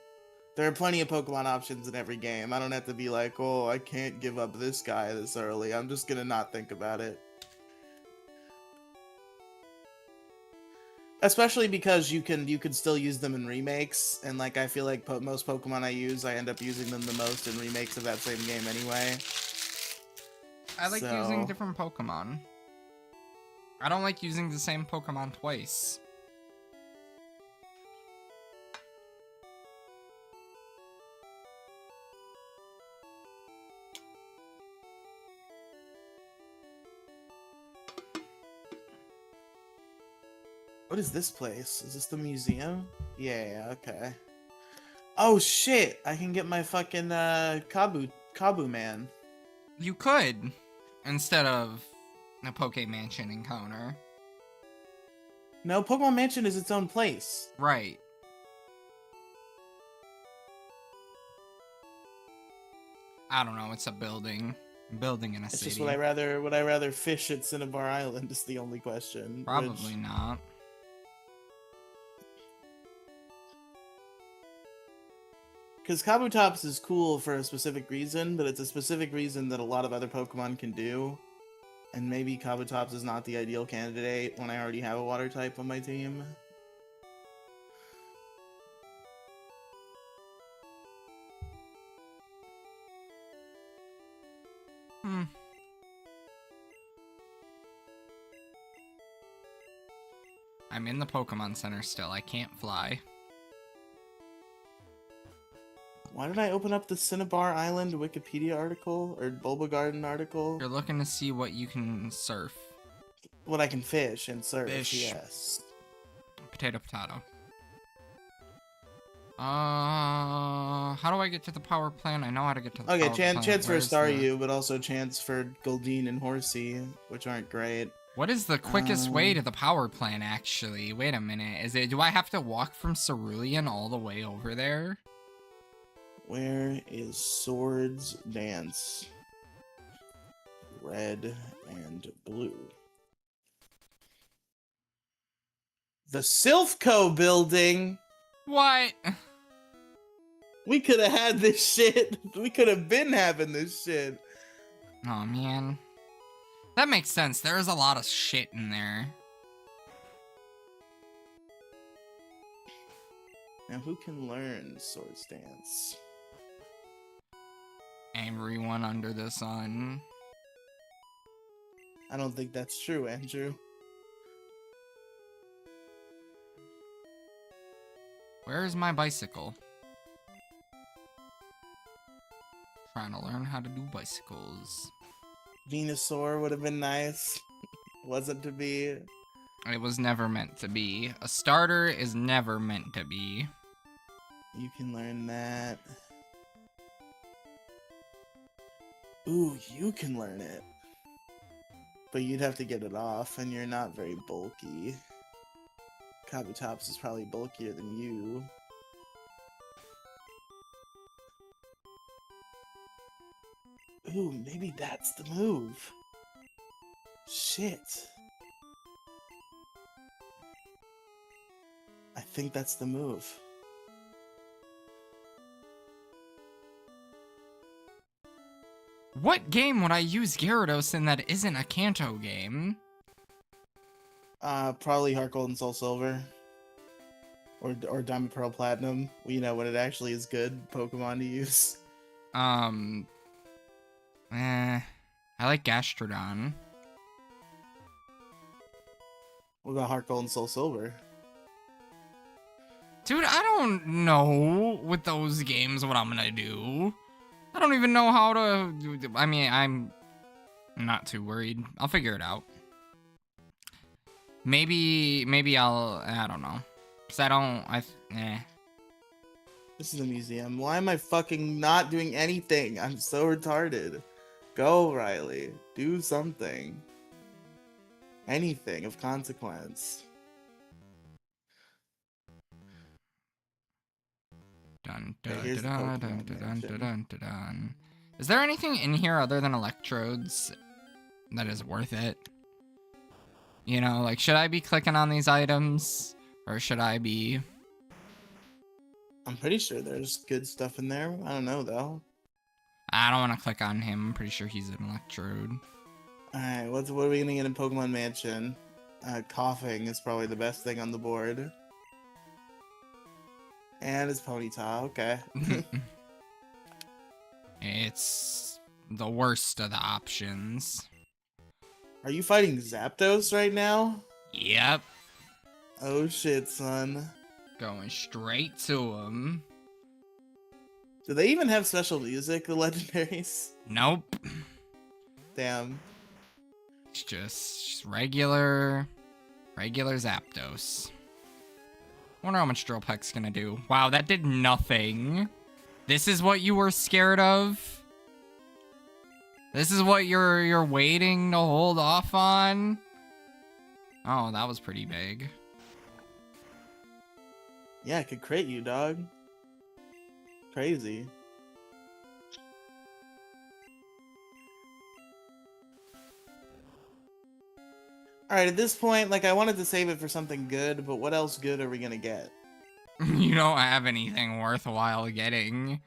There are plenty of Pokemon options in every game. I don't have to be like, oh, I can't give up this guy this early. I'm just going to not think about it. Especially because you can still use them in remakes, and like I feel like most Pokemon I end up using them the most in remakes of that same game anyway. I like using different Pokemon. I don't like using the same Pokemon twice. What is this place? Is this the museum? Yeah, okay. Oh shit! I can get my fucking Kabu man. You could, instead of a pokemansion encounter. No, Pokemon Mansion is its own place. Right. I don't know, it's a building. Building in a city. It's just would I rather fish at Cinnabar Island is the only question. Probably not. Because Kabutops is cool for a specific reason, but it's a specific reason that a lot of other Pokemon can do. And maybe Kabutops is not the ideal candidate when I already have a water type on my team. I'm in the Pokemon Center still. I can't fly. Why did I open up the Cinnabar Island Wikipedia article or Bulba Garden article? You're looking to see what you can surf. What I can fish and surf, Fish. yes. Potato. How do I get to the power plant? I know how to get to the power plant. Chance for Staryu, but also chance for Goldeen and Horsey, which aren't great. What is the quickest way to the power plant, actually? Wait a minute. Do I have to walk from Cerulean all the way over there? Where is Swords Dance? Red and blue. The Silphco building? What? We could have had this shit. We could have been having this shit. Oh, man. That makes sense. There's a lot of shit in there. Now, who can learn Swords Dance? Everyone under the sun. I don't think that's true, Andrew. Where is my bicycle? Trying to learn how to do bicycles. Venusaur would have been nice. Wasn't to be. It was never meant to be. A starter is never meant to be. You can learn that. Ooh, you can learn it. But you'd have to get it off, and you're not very bulky. Kabutops is probably bulkier than you. Ooh, maybe that's the move. Shit. I think that's the move. What game would I use Gyarados in that isn't a Kanto game? Probably Heart Gold and Soul Silver. Or Diamond Pearl Platinum. You know, when it actually is good Pokemon to use. I like Gastrodon. What about Heart Gold and Soul Silver? Dude, I don't know with those games what I'm gonna do. I don't even know how to do. I mean, I'm not too worried. I'll figure it out. Maybe I don't know. Cause This is a museum. Why am I fucking not doing anything? I'm so retarded. Go, Riely. Do something. Anything of consequence. Dun, Okay, dun, here's the dun, Pokemon dun, dun, dun, Mansion. dun, dun, dun. Is there anything in here other than electrodes that is worth it? You know, like, should I be clicking on these items? Or should I be... I'm pretty sure there's good stuff in there. I don't know, though. I don't want to click on him. I'm pretty sure he's an electrode. Alright, what are we gonna get in Pokemon Mansion? Coughing is probably the best thing on the board. And it's Ponyta, okay. It's the worst of the options. Are you fighting Zapdos right now? Yep. Oh shit, son. Going straight to him. Do they even have special music, the legendaries? Nope. Damn. It's just regular Zapdos. Wonder how much Drill Peck's gonna do. Wow, that did nothing. This is what you were scared of? This is what you're waiting to hold off on? Oh, that was pretty big. Yeah, it could crate you, dog. Crazy. Alright, at this point, like, I wanted to save it for something good, but what else good are we gonna get? You don't have anything worthwhile getting.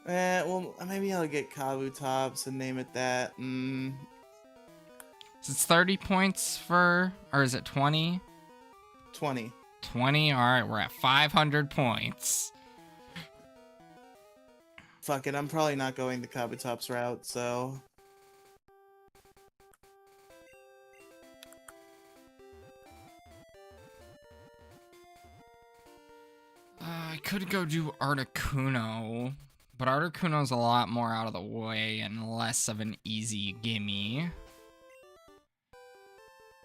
Well, maybe I'll get Kabutops and name it that. So it's 30 points for... Or is it 20? 20. 20? Alright, we're at 500 points. Fuck it, I'm probably not going the Kabutops route, so... I could go do Articuno, but Articuno's a lot more out of the way and less of an easy gimme.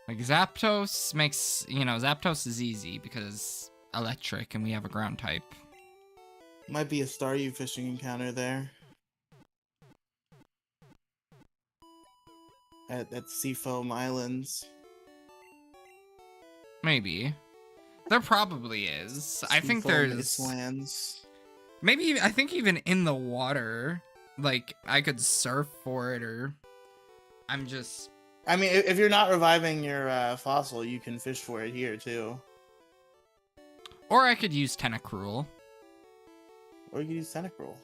Like, Zapdos makes, Zapdos is easy because electric and we have a ground type. Might be a Staryu fishing encounter there. At Seafoam Islands. Maybe. There probably is. I think Seafoam there's... Islands. Maybe, I think even in the water, like, I could surf for it, or... I'm just... I mean, if you're not reviving your fossil, you can fish for it here, too. Or I could use Tentacruel. Or you can use Tentacruel.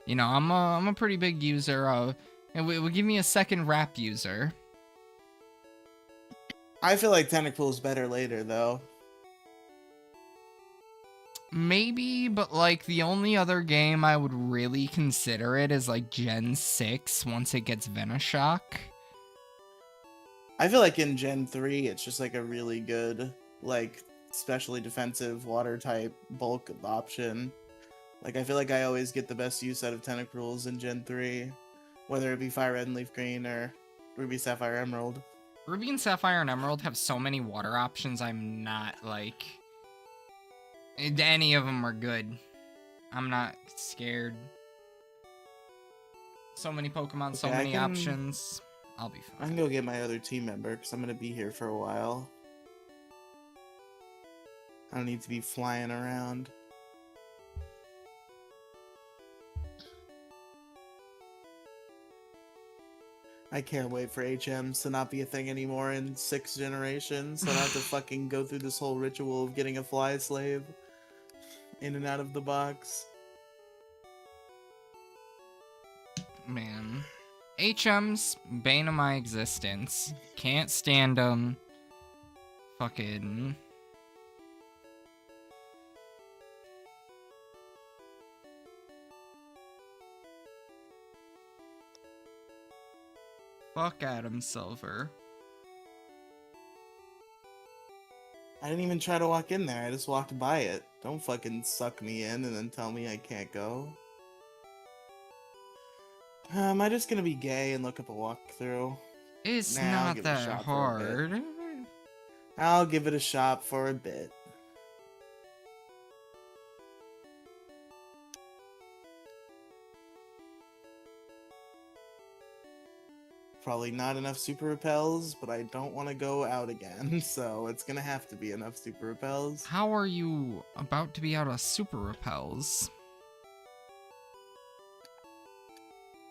You know, I'm a pretty big user of... It will give me a second wrap user. I feel like Tentacruel is better later, though. Maybe, but like the only other game I would really consider it is like Gen 6 once it gets Venoshock. I feel like in Gen 3, it's just like a really good, like, specially defensive water type bulk option. Like, I feel like I always get the best use out of Tentacruels in Gen 3, whether it be Fire Red and Leaf Green or Ruby, Sapphire, Emerald. Ruby and Sapphire and Emerald have so many water options, I'm not like... Any of them are good. I'm not scared. So many Pokemon, so many options. I'll be fine. I can go get my other team member, because I'm going to be here for a while. I don't need to be flying around. I can't wait for HMs to not be a thing anymore in 6 generations, so I don't have to fucking go through this whole ritual of getting a fly slave in and out of the box. Man. HMs, bane of my existence. Can't stand them. Fucking... Fuck Adam Silver. I didn't even try to walk in there. I just walked by it. Don't fucking suck me in and then tell me I can't go. Am I just gonna be gay and look up a walkthrough? It's Nah, I'll not give it a that shot for a bit. hard. I'll give it a shot for a bit. Probably not enough super repels, but I don't want to go out again, so it's gonna have to be enough super repels. How are you about to be out of super repels?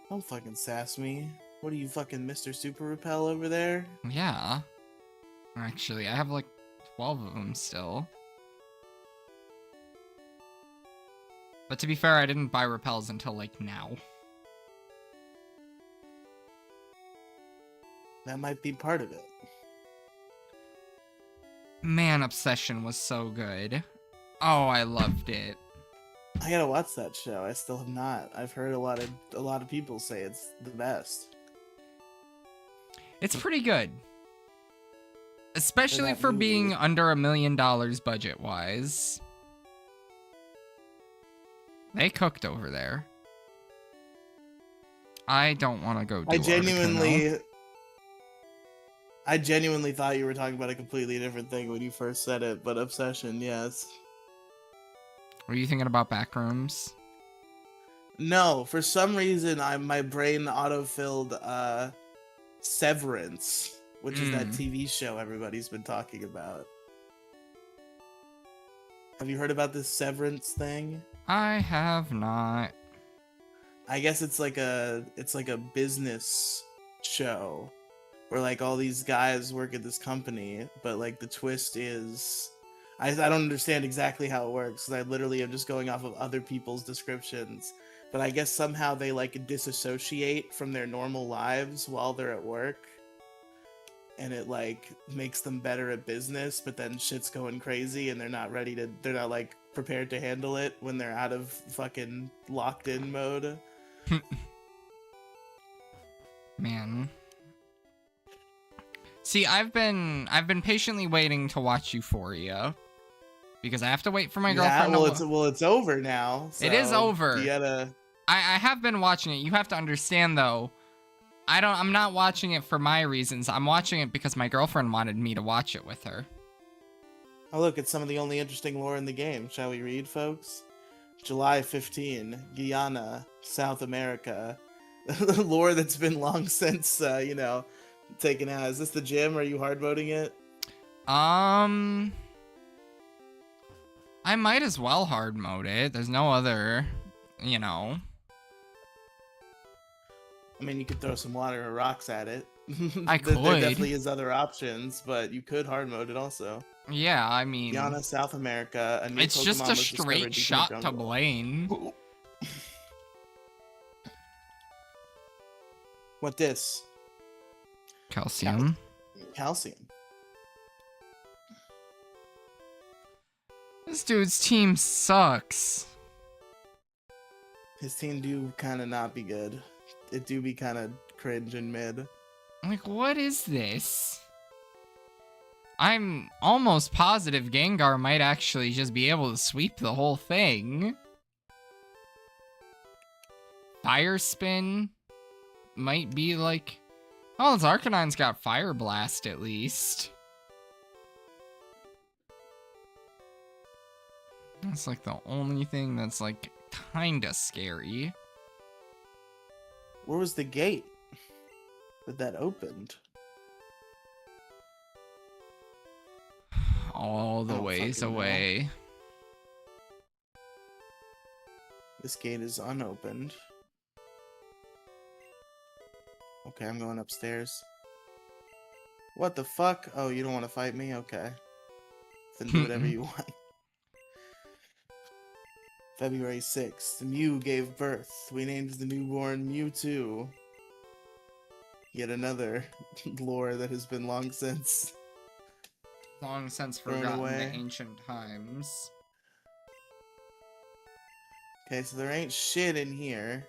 Don't fucking sass me. What are you, fucking Mr. Super Repel over there? Yeah. Actually, I have like 12 of them still. But to be fair, I didn't buy repels until like now. That might be part of it. Man, Obsession was so good. Oh, I loved it. I gotta watch that show. I still have not. I've heard a lot of people say it's the best. It's pretty good. Especially that for movie. being under $1 million budget-wise. They cooked over there. I don't want to go do I genuinely thought you were talking about a completely different thing when you first said it, but Obsession, yes. Were you thinking about Backrooms? No, for some reason my brain autofilled Severance, which is that TV show everybody's been talking about. Have you heard about this Severance thing? I have not. I guess it's like a business show where like all these guys work at this company, but like the twist is I don't understand exactly how it works, because I literally am just going off of other people's descriptions. But I guess somehow they like disassociate from their normal lives while they're at work. And it like makes them better at business, but then shit's going crazy and they're not like prepared to handle it when they're out of fucking locked in mode. Man. See, I've been patiently waiting to watch Euphoria. Because I have to wait for my girlfriend well, it's over now. So it is over. You gotta... I have been watching it. You have to understand though, I'm not watching it for my reasons. I'm watching it because my girlfriend wanted me to watch it with her. Oh look, it's some of the only interesting lore in the game. Shall we read, folks? July 15, Guyana, South America. Lore that's been long since, taken out. Is this the gym? Are you hard voting it? I might as well hard mode it. There's no other, I mean, you could throw some water or rocks at it. I could. There definitely is other options, but you could hard mode it also. Yeah, I mean... Guyana, South America. It's Pokemon just a straight shot to Blaine. What this? Calcium. Calcium. This dude's team sucks. His team do kind of not be good. It do be kind of cringe and mid. Like, what is this? I'm almost positive Gengar might actually just be able to sweep the whole thing. Fire Spin might be like... Oh, this Arcanine's got Fire Blast at least. That's like the only thing that's like kinda scary. Where was the gate that opened? All the ways away. This gate is unopened. Okay, I'm going upstairs. What the fuck? Oh, you don't want to fight me? Okay. Then do whatever you want. February 6th, Mew gave birth. We named the newborn Mewtwo. Yet another lore that has been long since Forgotten the ancient times. Okay, so there ain't shit in here.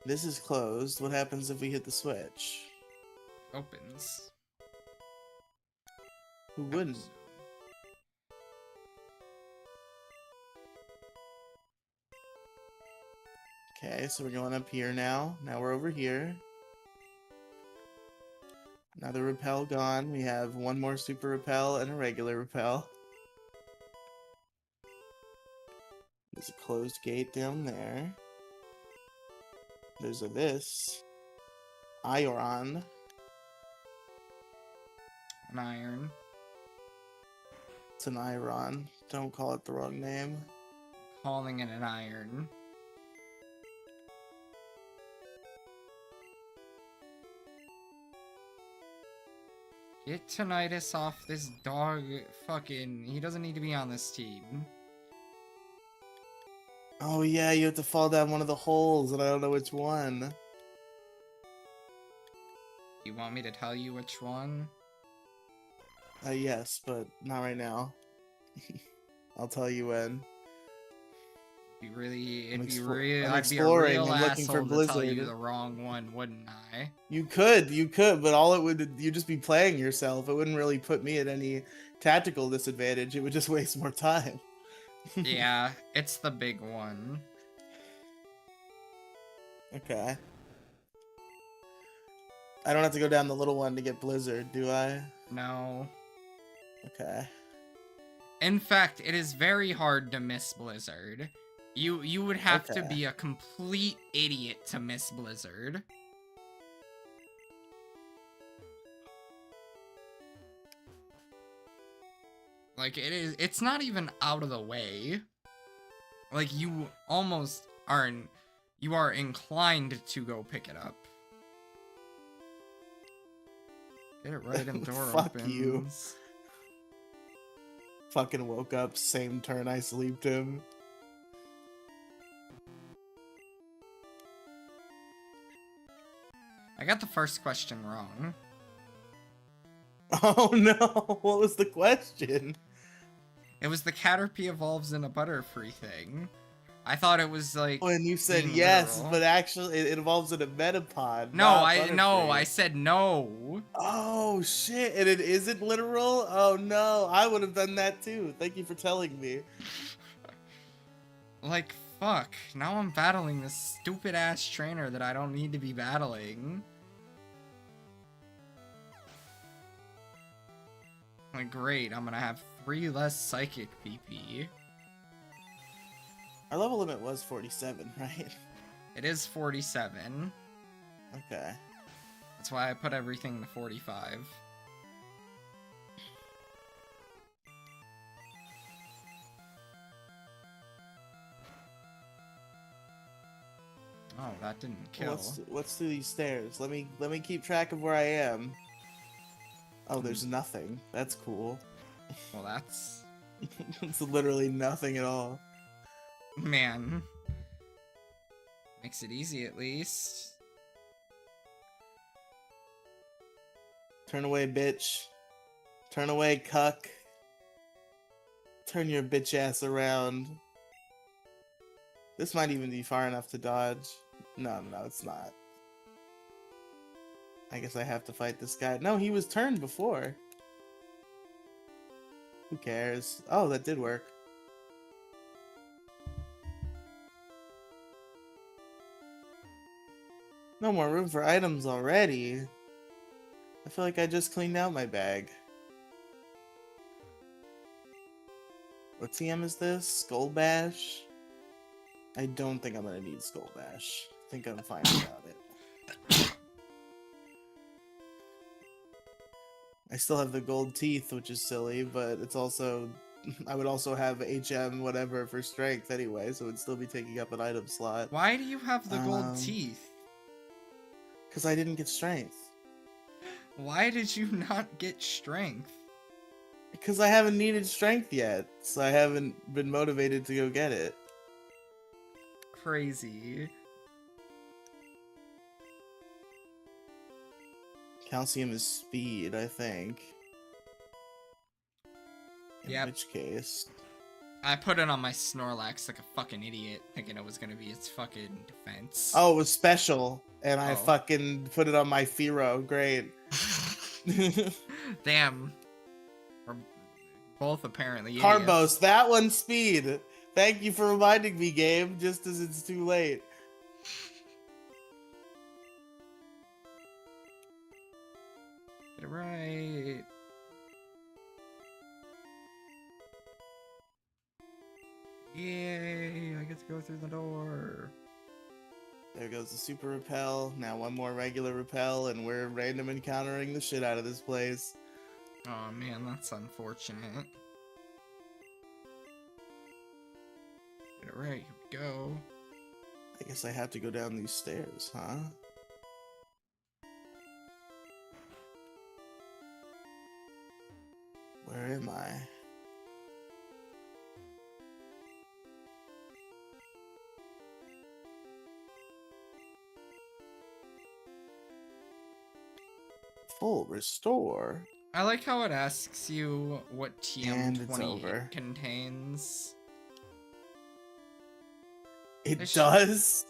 This is closed. What happens if we hit the switch? Opens. Who wouldn't? Okay, so we're going up here now. Now we're over here. Now the repel gone. We have one more super repel and a regular repel. There's a closed gate down there. There's a this. Iron. An iron. It's an iron. Don't call it the wrong name. Calling it an iron. Get tinnitus off this dog. Fucking. He doesn't need to be on this team. Oh yeah, you have to fall down one of the holes, and I don't know which one. You want me to tell you which one? Yes, but not right now. I'll tell you when. I'd be I'm a real exploring and looking for asshole to tell you Blizzard. the wrong one, wouldn't I? You could, but all it would, you'd just be playing yourself. It wouldn't really put me at any tactical disadvantage. It would just waste more time. Yeah, it's the big one. Okay. I don't have to go down the little one to get Blizzard, do I? No. Okay. In fact, it is very hard to miss Blizzard. You would have to Okay. be a complete idiot to miss Blizzard. Like, it's not even out of the way. Like, you almost aren't, you are inclined to go pick it up. Get it right and door Fuck opens. you. Fucking woke up, same turn I sleeped him. I got the first question wrong. Oh no, what was the question? It was the Caterpie evolves in a Butterfree thing. I thought it was like. Oh, and you said being yes, literal. but actually it involves in a Metapod. No, not I Butterfree. said no. Oh shit, and it isn't literal? Oh no, I would have done that too. Thank you for telling me. Like, fuck. Now I'm battling this stupid ass trainer that I don't need to be battling. Like, great, I'm gonna have 3 less psychic PP. Our level limit was 47, right? It is 47. Okay. That's why I put everything to 45. Oh, that didn't kill. What's through these stairs? Let me keep track of where I am. Oh, there's nothing. That's cool. Well, that's... It's literally nothing at all. Man. Makes it easy, at least. Turn away, bitch. Turn away, cuck. Turn your bitch ass around. This might even be far enough to dodge. No, it's not. I guess I have to fight this guy. No, he was turned before. Who cares? Oh, that did work. No more room for items already. I feel like I just cleaned out my bag. What TM is this? Skull Bash? I don't think I'm gonna need Skull Bash. I think I'm fine without it. I still have the gold teeth, which is silly, but it's also... I would also have HM whatever for strength anyway, so it'd still be taking up an item slot. Why do you have the gold teeth? Because I didn't get strength. Why did you not get strength? Because I haven't needed strength yet, so I haven't been motivated to go get it. Crazy. Calcium is speed, I think. In Yep. which case... I put it on my Snorlax like a fucking idiot, thinking it was gonna be its fucking defense. Oh, it was special, and I Oh. fucking put it on my Firo. Great. Damn. We're both apparently idiots. Carbos, that one's speed. Thank you for reminding me, game, just as it's too late. Get it right. Yay, I get to go through the door. There goes the super repel. Now one more regular repel, and we're random encountering the shit out of this place. Oh man, that's unfortunate. Get it right, here we go. I guess I have to go down these stairs, huh? Where am I? Full restore. I like how it asks you what And it's TM20 over. contains. It It should- does?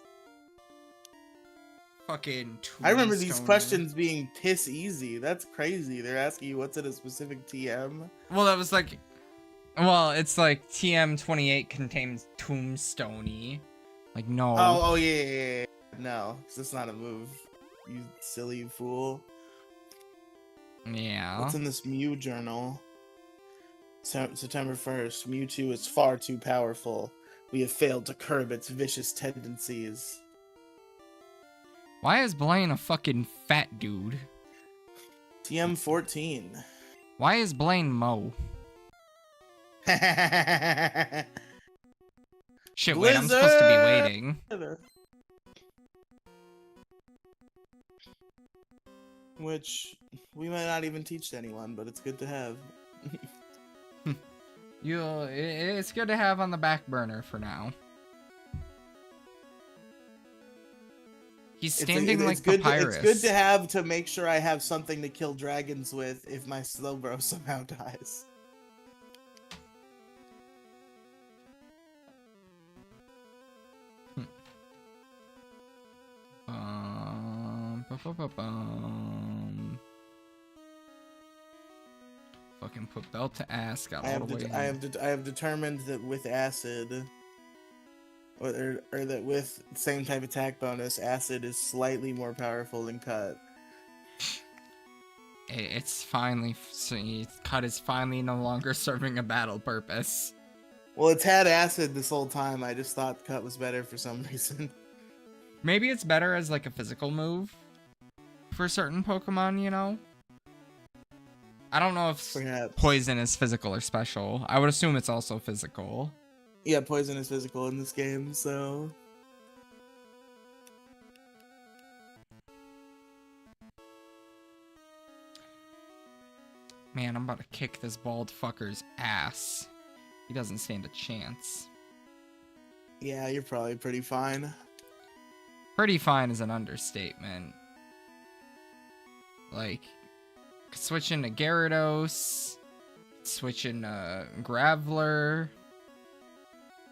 Fucking I remember these tombstone. questions being piss easy. That's crazy. They're asking you what's in a specific TM. Well, that was like... Well, it's like TM28 contains tombstoney. Like, no. Oh, yeah. No, that's not a move. You silly fool. Yeah. What's in this Mew journal? September 1st. Mewtwo is far too powerful. We have failed to curb its vicious tendencies. Why is Blaine a fucking fat dude? TM 14. Why is Blaine Mo? Shit, wait, I'm supposed to be waiting. Which we might not even teach to anyone, but it's good to have. It's good to have on the back burner for now. He's standing like Papyrus. It's good to have to make sure I have something to kill dragons with if my Slowbro somehow dies. Fucking put belt to ass. Got I all the way. I have determined that with acid, or that with same type attack bonus, acid is slightly more powerful than cut. It's finally. Cut is finally no longer serving a battle purpose. Well, it's had acid this whole time. I just thought cut was better for some reason. Maybe it's better as like a physical move for certain Pokemon, you know? I don't know if Perhaps. poison is physical or special. I would assume it's also physical. Yeah, poison is physical in this game, so... Man, I'm about to kick this bald fucker's ass. He doesn't stand a chance. Yeah, you're probably pretty fine. Pretty fine is an understatement. Like, switching to Gyarados, switching to Graveler.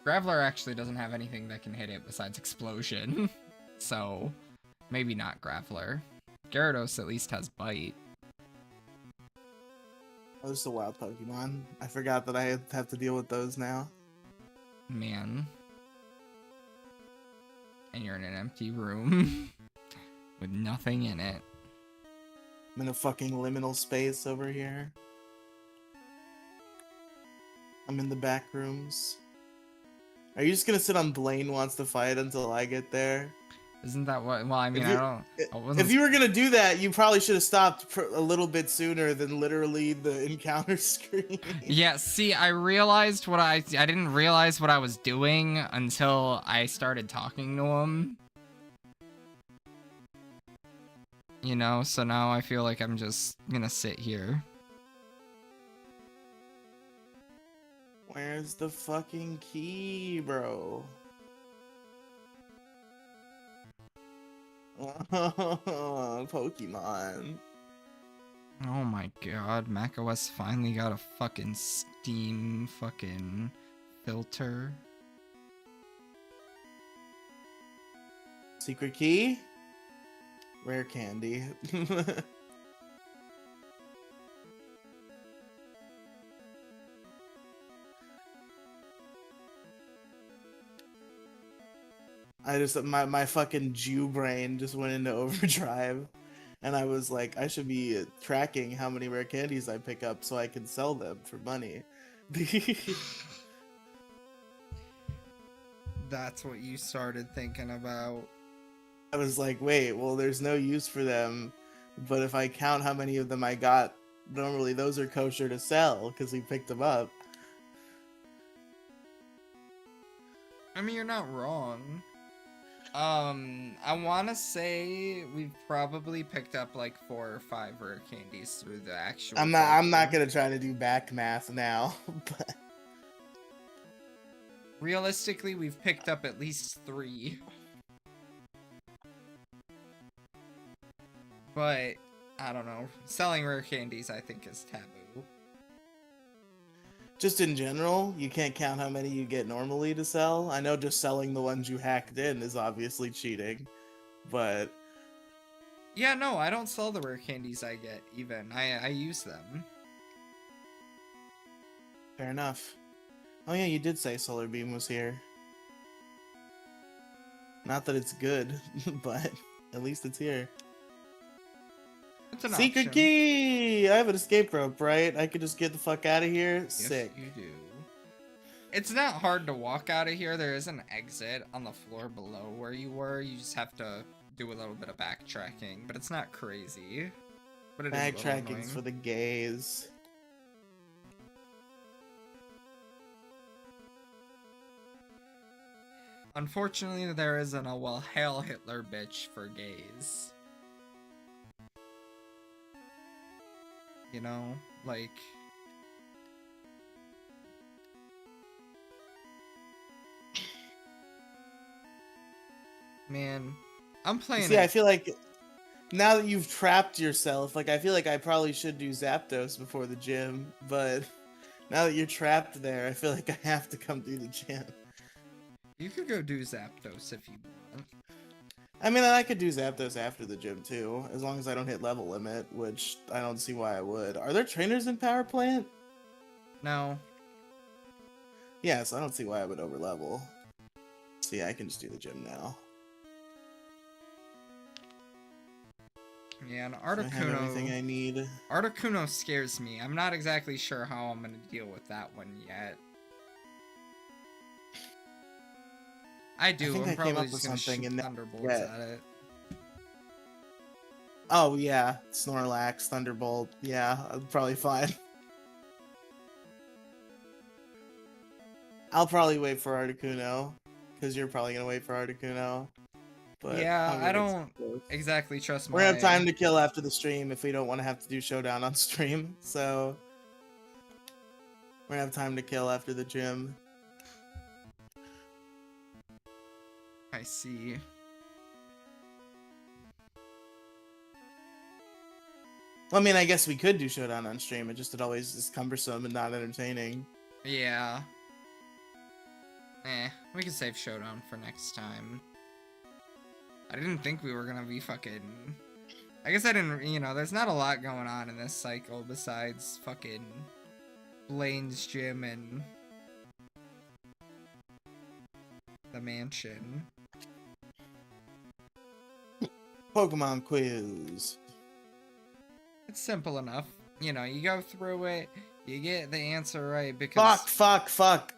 Graveler actually doesn't have anything that can hit it besides Explosion. So, maybe not Graveler. Gyarados at least has Bite. Oh, this is a wild Pokemon. I forgot that I have to deal with those now. Man. And you're in an empty room with nothing in it. I'm in a fucking liminal space over here. I'm in the back rooms. Are you just gonna sit on Blaine wants to fight until I get there? Isn't that what? Well, I mean, If you were gonna do that, you probably should have stopped a little bit sooner than literally the encounter screen. Yeah, see, I realized I didn't realize what I was doing until I started talking to him. You know, so now I feel like I'm just gonna sit here. Where's the fucking key, bro? Pokemon. Oh my god, macOS finally got a fucking Steam fucking Filter. Secret key. Rare candy. I just my fucking Jew brain just went into overdrive, and I was like, I should be tracking how many rare candies I pick up so I can sell them for money. That's what you started thinking about. I was like, wait, well, there's no use for them, but if I count how many of them I got, normally those are kosher to sell because we picked them up. I mean, you're not wrong. I want to say we've probably picked up like 4 or 5 rare candies through the actual. I'm not gonna try to do back math now, but realistically, we've picked up at least 3. But I don't know. Selling rare candies, I think, is taboo. just in general, you can't count how many you get normally to sell. I know just selling the ones you hacked in is obviously cheating, but yeah, no, I don't sell the rare candies I get, even. I use them. fair enough. Oh yeah, you did say Solar Beam was here. Not that it's good, but at least it's here. It's an Secret option. key! I have an escape rope, right? I could just get the fuck out of here? Yes, Sick. you do. It's not hard to walk out of here. There is an exit on the floor below where you were. You just have to do a little bit of backtracking, but it's not crazy. But it is a little Backtracking's annoying. for the gays. Unfortunately, there isn't a well, hail Hitler bitch for gays. You know, like... Man, I'm playing See, it. I feel like now that you've trapped yourself, like I feel like I probably should do Zapdos before the gym, but now that you're trapped there, I feel like I have to come through the gym. You could go do Zapdos if you want. I mean, I could do Zapdos after the gym too, as long as I don't hit level limit, which I don't see why I would. Are there trainers in Power Plant? No. Yes, I don't see why I would overlevel. So yeah, I can just do the gym now. Yeah, and I have everything I need. Articuno scares me. I'm not exactly sure how I'm gonna deal with that one yet. I do. think I'm I came probably up just with gonna something shoot and thunderbolts yeah. at it. Oh yeah, Snorlax, Thunderbolt. Yeah, probably fine. I'll probably wait for Articuno, because you're probably gonna wait for Articuno. But Yeah, I'll I go get don't Zapdos. exactly trust We're gonna have time my... to kill after the stream if we don't want to have to do Showdown on stream. So we're gonna have time to kill after the gym. I see. Well, I mean, I guess we could do Showdown on stream. It always is cumbersome and not entertaining. Yeah. We can save Showdown for next time. I didn't think we were gonna be fucking... I guess I didn't, you know, there's not a lot going on in this cycle besides fucking Blaine's gym and the mansion. Pokemon quiz. It's simple enough. You know, you go through it, you get the answer right because... Fuck.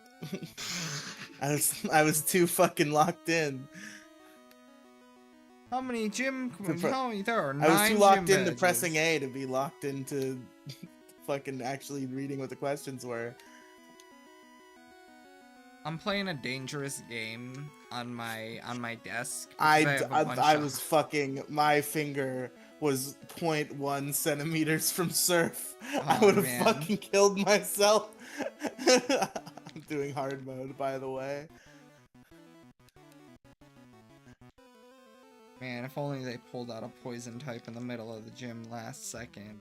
I was too fucking locked in. How many gym... How many? There are 9 I was too locked gym into badges. pressing A to be locked into fucking actually reading what the questions were. I'm playing a dangerous game on my desk. I was fucking... My finger was 0.1 centimeters from surf. I would have fucking killed myself. I'm doing hard mode, by the way. Man, if only they pulled out a poison type in the middle of the gym last second.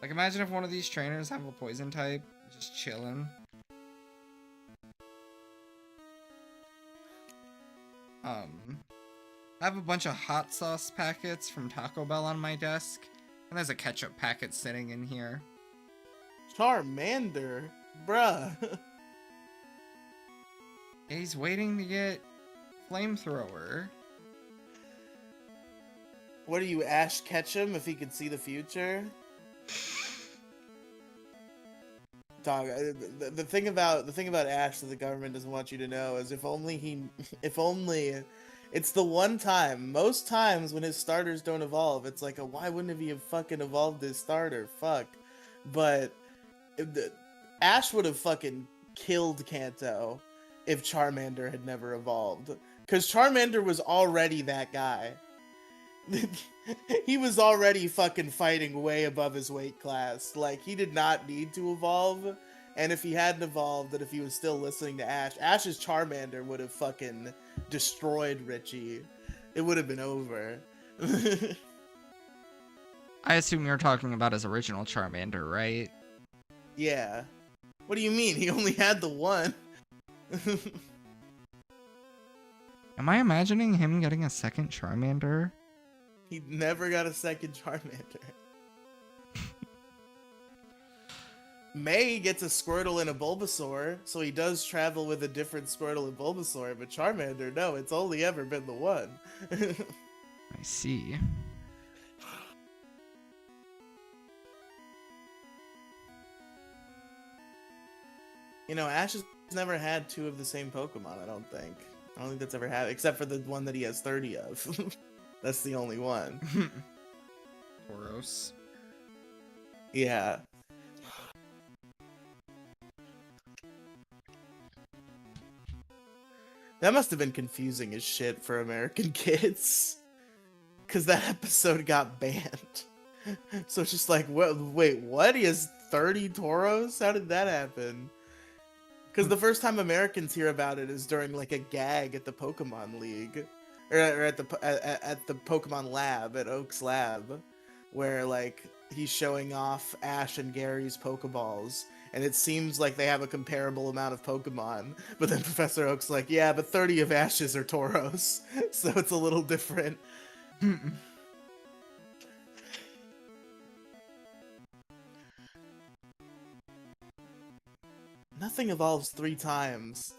Like, imagine if one of these trainers have a poison type, just chilling. I have a bunch of hot sauce packets from Taco Bell on my desk, and there's a ketchup packet sitting in here. Charmander, bruh. Yeah, he's waiting to get flamethrower. What do you, Ash Ketchum, if he could see the future? Dog, the thing about Ash that the government doesn't want you to know is if only it's the one time. Most times when his starters don't evolve, it's like, why wouldn't he have fucking evolved his starter? Fuck. But Ash would have fucking killed Kanto if Charmander had never evolved, because Charmander was already that guy. He was already fucking fighting way above his weight class. Like, he did not need to evolve. And if he hadn't evolved, and if he was still listening to Ash, Ash's Charmander would have fucking destroyed Richie. It would have been over. I assume you're talking about his original Charmander, right? Yeah. What do you mean? He only had the one. Am I imagining him getting a second Charmander? He never got a second Charmander. May gets a Squirtle and a Bulbasaur, so he does travel with a different Squirtle and Bulbasaur, but Charmander, no, it's only ever been the one. I see. You know, Ash has never had two of the same Pokemon, I don't think. I don't think that's ever happened, except for the one that he has 30 of. That's the only one. Tauros. Yeah. That must have been confusing as shit for American kids. Because that episode got banned. So it's just like, wait, what? He has 30 Tauros? How did that happen? Because the first time Americans hear about it is during like a gag at the Pokemon League. Or at the Pokemon Lab, at Oak's Lab. Where like he's showing off Ash and Gary's Pokeballs. And it seems like they have a comparable amount of Pokemon. But then Professor Oak's like, yeah, but 30 of Ash's are Tauros. So it's a little different. Nothing evolves 3 times.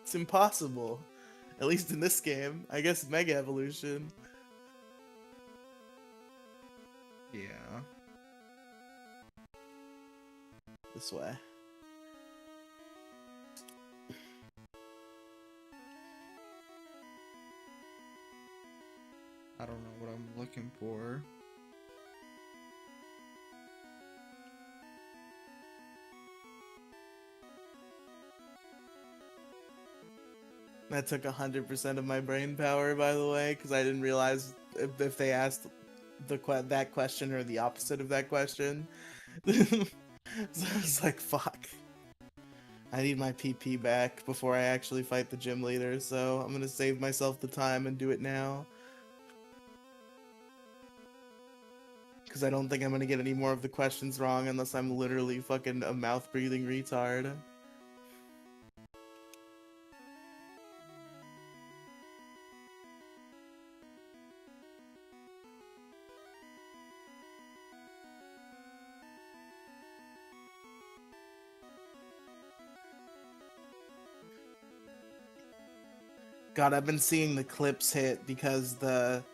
It's impossible. At least in this game. I guess Mega Evolution. Yeah. This way. I don't know what I'm looking for. That took 100% of my brain power, by the way, because I didn't realize if they asked that question or the opposite of that question. So I was like, fuck. I need my PP back before I actually fight the gym leader, so I'm gonna save myself the time and do it now. Because I don't think I'm gonna get any more of the questions wrong unless I'm literally fucking a mouth-breathing retard. God, I've been seeing the clips hit because the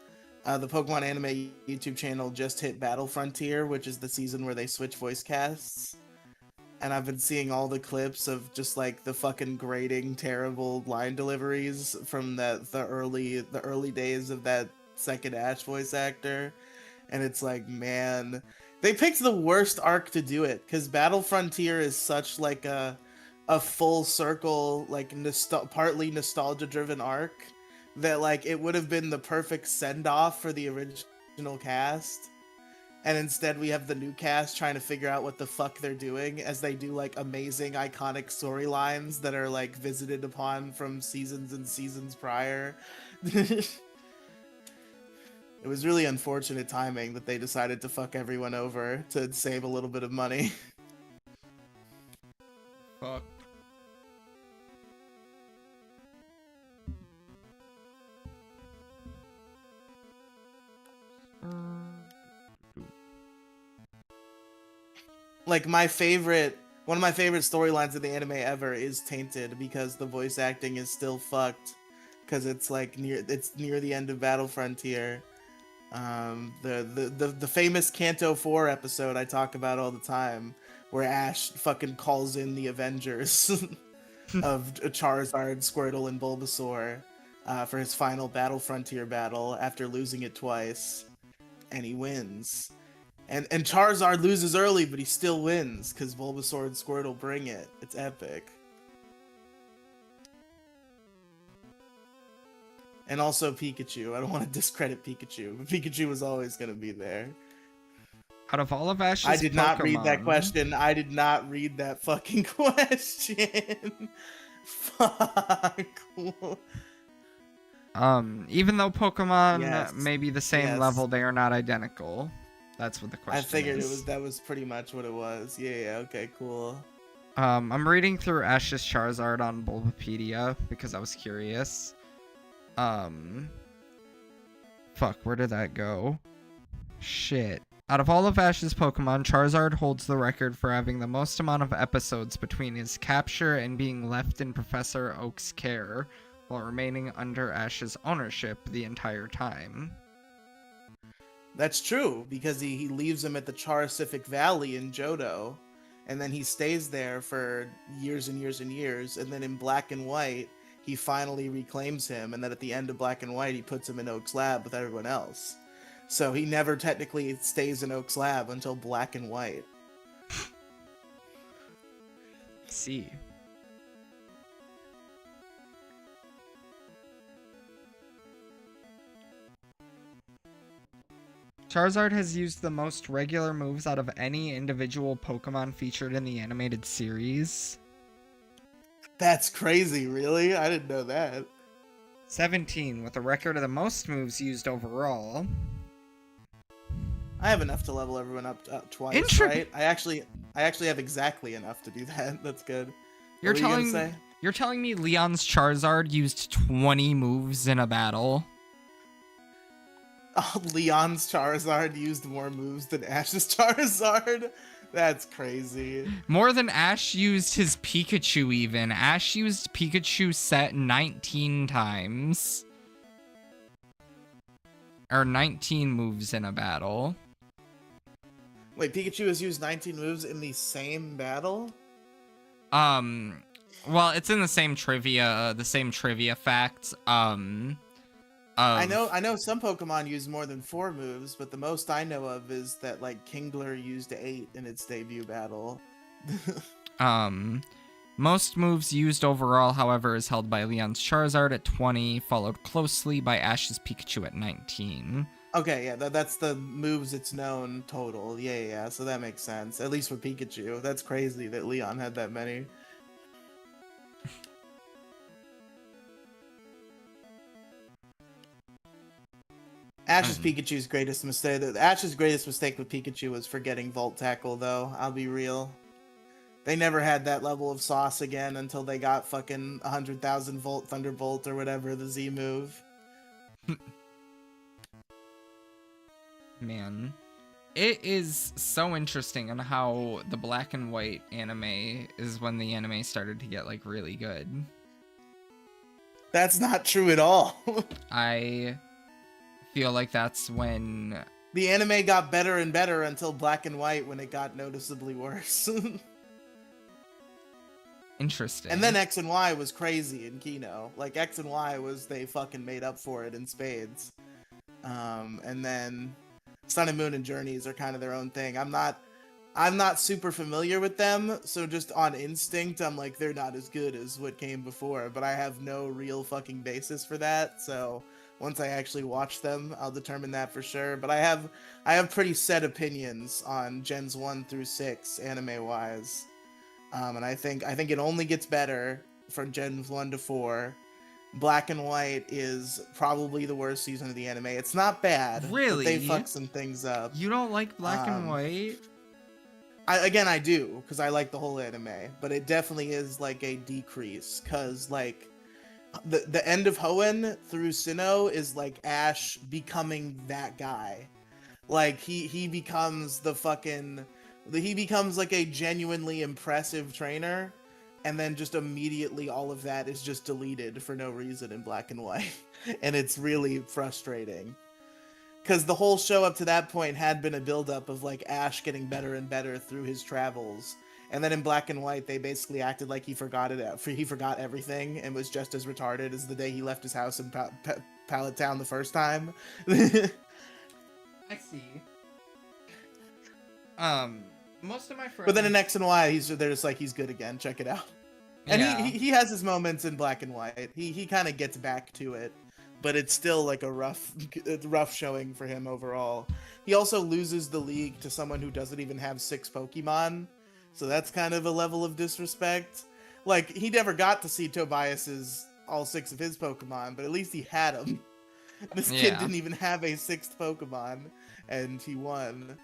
Pokemon Anime YouTube channel just hit Battle Frontier, which is the season where they switch voice casts. And I've been seeing all the clips of just like the fucking grating, terrible line deliveries from the early days of that second Ash voice actor. And it's like, man, they picked the worst arc to do it, because Battle Frontier is such like a full circle, like partly nostalgia driven arc, that like it would have been the perfect send off for the original cast. And instead we have the new cast trying to figure out what the fuck they're doing as they do like amazing iconic storylines that are like visited upon from seasons and seasons prior. It was really unfortunate timing that they decided to fuck everyone over to save a little bit of money. Fuck. like one of my favorite storylines of the anime ever is Tainted, because the voice acting is still fucked, because it's like near the end of Battle Frontier. The famous Kanto 4 episode I talk about all the time, where Ash fucking calls in the Avengers of Charizard, Squirtle, and Bulbasaur for his final Battle Frontier battle after losing it twice, and he wins. And Charizard loses early, but he still wins because Bulbasaur and Squirtle bring it. It's epic. And also Pikachu. I don't want to discredit Pikachu, but Pikachu was always going to be there. Out of all of Ash's I did not read that Pokemon- question. I did not read that fucking question. Fuck. Even though Pokemon Yes. may be the same Yes. level, they are not identical. That's what the question I figured is. that was pretty much what it was. Yeah, okay, cool. I'm reading through Ash's Charizard on Bulbapedia because I was curious. Fuck, where did that go? Shit. Out of all of Ash's Pokemon, Charizard holds the record for having the most amount of episodes between his capture and being left in Professor Oak's care, while remaining under Ash's ownership the entire time. That's true, because he leaves him at the Charcific Valley in Johto, and then he stays there for years and years and years, and then in Black and White, he finally reclaims him, and then at the end of Black and White, he puts him in Oak's lab with everyone else. So he never technically stays in Oak's lab until Black and White. See. Charizard has used the most regular moves out of any individual Pokemon featured in the animated series. That's crazy, really? I didn't know that. 17, with a record of the most moves used overall. I have enough to level everyone up twice, right? I actually have exactly enough to do that. That's good. You're What were you gonna say? You're telling me Leon's Charizard used 20 moves in a battle? Oh, Leon's Charizard used more moves than Ash's Charizard? That's crazy. More than Ash used his Pikachu even. Ash used Pikachu set 19 times. Or 19 moves in a battle. Wait, Pikachu has used 19 moves in the same battle? Well, it's in the same trivia facts. I know some Pokemon use more than 4 moves, but the most I know of is that like Kingler used 8 in its debut battle. Most moves used overall, however, is held by Leon's Charizard at 20, followed closely by Ash's Pikachu at 19. Okay, yeah, that's the moves it's known total. Yeah, so that makes sense. At least for Pikachu. That's crazy that Leon had that many. Ash's Pikachu's greatest mistake. Ash's greatest mistake with Pikachu was forgetting Volt Tackle, though. I'll be real. They never had that level of sauce again until they got fucking 100,000 Volt Thunderbolt or whatever, the Z move. Man. It is so interesting on how the Black and White anime is when the anime started to get, like, really good. That's not true at all. I feel like that's when... The anime got better and better until Black and White, when it got noticeably worse. Interesting. And then X and Y was crazy in Kino. Like, X and Y was, they fucking made up for it in spades. And then Sun and Moon and Journeys are kind of their own thing. I'm not super familiar with them, so just on instinct, I'm like, they're not as good as what came before, but I have no real fucking basis for that, so once I actually watch them, I'll determine that for sure. But I have pretty set opinions on Gens 1 through 6, anime-wise. And I think it only gets better from Gens 1 to 4. Black and White is probably the worst season of the anime. It's not bad. Really? But they fuck some things up. You don't like Black and White? I do, because I like the whole anime. But it definitely is like a decrease, because like the end of Hoenn through Sinnoh is like Ash becoming that guy. Like he becomes the fucking He becomes like a genuinely impressive trainer, and then just immediately all of that is just deleted for no reason in Black and White. And it's really frustrating. Because the whole show up to that point had been a buildup of like Ash getting better and better through his travels. And then in Black and White, they basically acted like he forgot he forgot everything and was just as retarded as the day he left his house in Pallet Town the first time. I see. Most of my friends. But then in X and Y, they're just like, he's good again. Check it out. And Yeah. he has his moments in Black and White. He kind of gets back to it, but it's still like a rough showing for him overall. He also loses the league to someone who doesn't even have 6 Pokemon, so that's kind of a level of disrespect. Like, he never got to see Tobias's all 6 of his Pokemon, but at least he had them. This kid didn't even have a 6th Pokemon, and he won.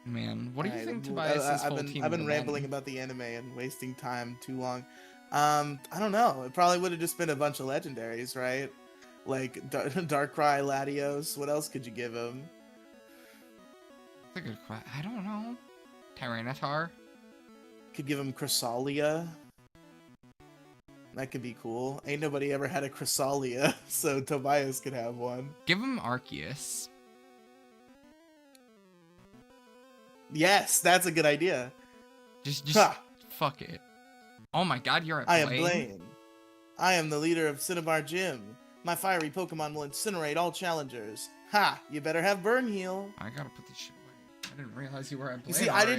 Man, what do you think Tobias's whole team? I've been rambling about the anime and wasting time too long. I don't know. It probably would have just been a bunch of legendaries, right? Like Darkrai, Latios. What else could you give him? That's a good question. I don't know. Tyranitar? Could give him Cresselia. That could be cool. Ain't nobody ever had a Cresselia, so Tobias could have one. Give him Arceus. Yes, that's a good idea. Just fuck it. Oh my god, you're at Blaine. I am Blaine. I am the leader of Cinnabar Gym. My fiery Pokemon will incinerate all challengers. Ha! You better have Burn Heal. I gotta put this shit away. I didn't realize you were at Blaine. You see, already.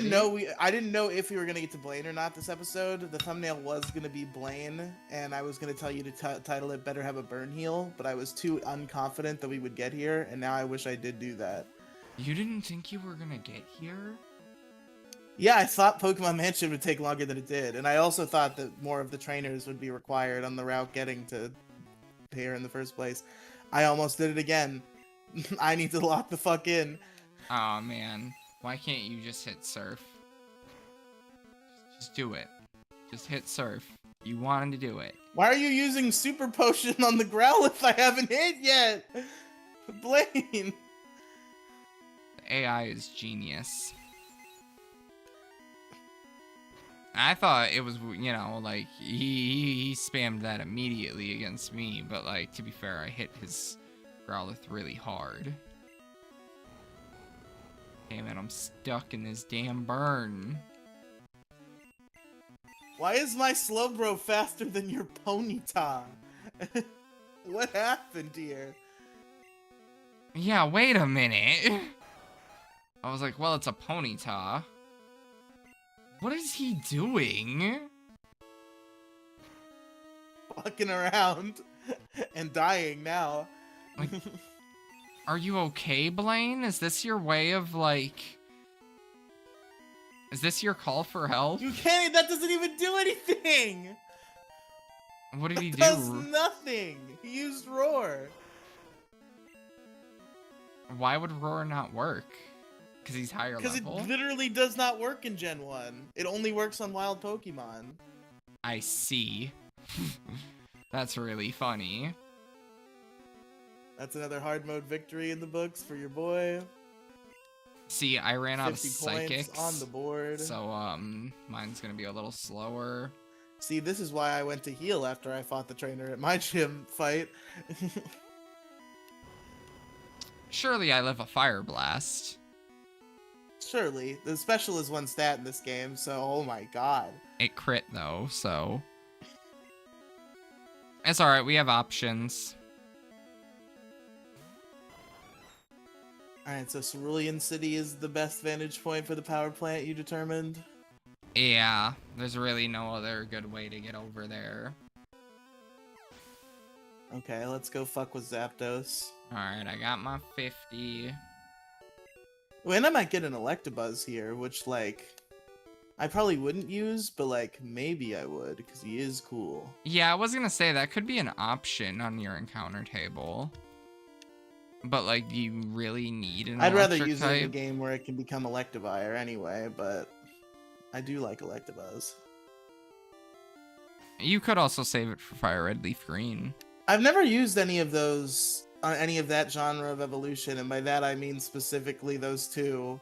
I didn't know if we were gonna get to Blaine or not this episode. The thumbnail was gonna be Blaine, and I was gonna tell you to title it "Better Have a Burn Heal," but I was too unconfident that we would get here, and now I wish I did do that. You didn't think you were gonna get here? Yeah, I thought Pokemon Mansion would take longer than it did, and I also thought that more of the trainers would be required on the route getting to here in the first place. I almost did it again. I need to lock the fuck in. Aw, man. Why can't you just hit Surf? Just do it. Just hit Surf. You wanted to do it. Why are you using Super Potion on the Growlithe I haven't hit yet? Blaine! The AI is genius. I thought it was, you know, like, he spammed that immediately against me, but, like, to be fair, I hit his Growlithe really hard. Damn it, I'm stuck in this damn burn. Why is my Slowbro faster than your Ponyta? What happened here? Yeah, wait a minute. I was like, well, it's a Ponyta. What is he doing? Fucking around and dying now. Like, are you okay, Blaine? Is this your way of, like... Is this your call for help? You can't, that doesn't even do anything! What did he do? Does nothing! He used Roar. Why would Roar not work? Because he's higher level? Because it literally does not work in Gen 1. It only works on wild Pokemon. I see. That's really funny. That's another hard mode victory in the books for your boy. See, I ran out of 50 psychics points on the board. So, mine's gonna be a little slower. See, this is why I went to heal after I fought the trainer at my gym fight. Surely I live a Fire Blast. Surely. The special is 1 stat in this game, so oh my god. It crit, though, so... It's alright, we have options. Alright, so Cerulean City is the best vantage point for the power plant you determined? Yeah, there's really no other good way to get over there. Okay, let's go fuck with Zapdos. Alright, I got my 50. And I might get an Electabuzz here, which, like, I probably wouldn't use, but, like, maybe I would, because he is cool. Yeah, I was gonna say, that could be an option on your encounter table. But, like, do you really need an I'd rather electric use type? it in a game where it can become Electivire anyway, but I do like Electabuzz. You could also save it for Fire Red, Leaf Green. I've never used any of those on any of that genre of evolution, and by that I mean specifically those two,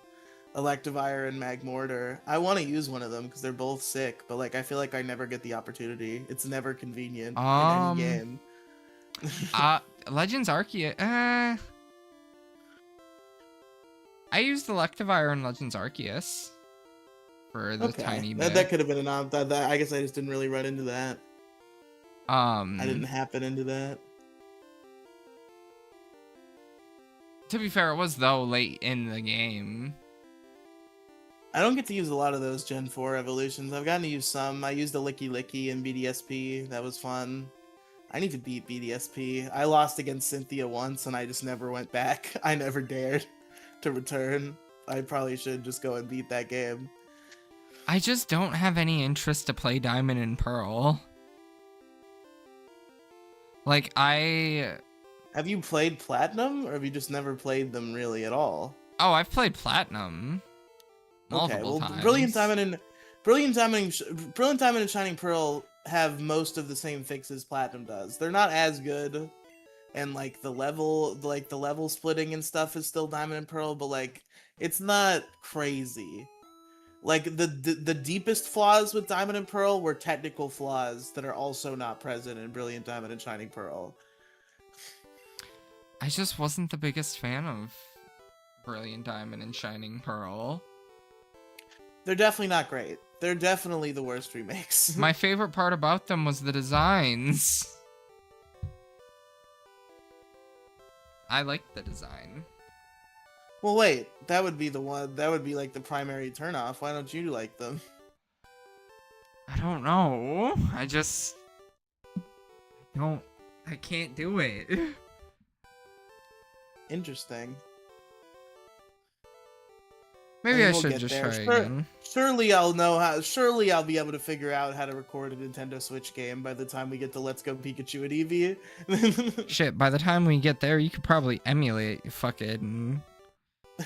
Electivire and Magmortar. I want to use one of them because they're both sick, but like I feel like I never get the opportunity. It's never convenient in any game. Legends Arceus. I used Electivire in Legends Arceus for the tiny bit. That could have been an option. I guess I just didn't really run into that. I didn't happen into that. To be fair, it was though late in the game. I don't get to use a lot of those Gen 4 evolutions. I've gotten to use some. I used the Licky Licky in BDSP. That was fun. I need to beat BDSP. I lost against Cynthia once and I just never went back. I never dared to return. I probably should just go and beat that game. I just don't have any interest to play Diamond and Pearl. Like, Have you played Platinum, or have you just never played them really at all? Oh, I've played Platinum multiple times. Brilliant Diamond and Shining Pearl have most of the same fixes Platinum does. They're not as good, and like the level splitting and stuff is still Diamond and Pearl, but like it's not crazy. Like the deepest flaws with Diamond and Pearl were technical flaws that are also not present in Brilliant Diamond and Shining Pearl. I just wasn't the biggest fan of Brilliant Diamond and Shining Pearl. They're definitely not great. They're definitely the worst remakes. My favorite part about them was the designs. I liked the design. Well, wait. That would be the one. That would be like the primary turnoff. Why don't you like them? I don't know. I can't do it. Interesting. Maybe I should just try again. Surely I'll know how. Surely I'll be able to figure out how to record a Nintendo Switch game by the time we get to Let's Go Pikachu at Eevee. Shit, by the time we get there, you could probably emulate fucking.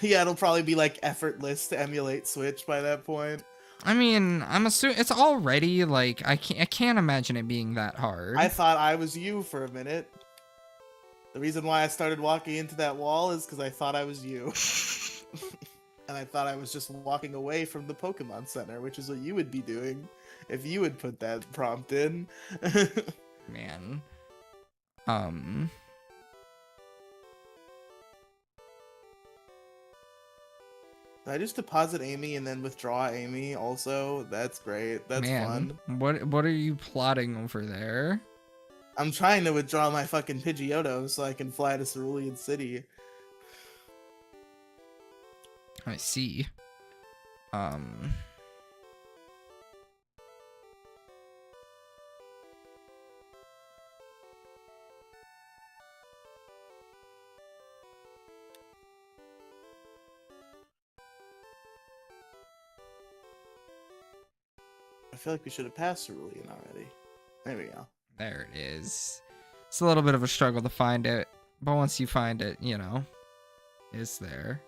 Yeah, it'll probably be like effortless to emulate Switch by that point. I mean, I'm assuming it's already like I can't imagine it being that hard. I thought I was you for a minute. The reason why I started walking into that wall is because I thought I was you. And I thought I was just walking away from the Pokemon Center, which is what you would be doing if you would put that prompt in. Man. I just deposit Amy and then withdraw Amy also. That's great. That's fun. What are you plotting over there? I'm trying to withdraw my fucking Pidgeotto so I can fly to Cerulean City. I see. I feel like we should have passed Cerulean already. There we go. There it is. It's a little bit of a struggle to find it, but once you find it, you know, it's there.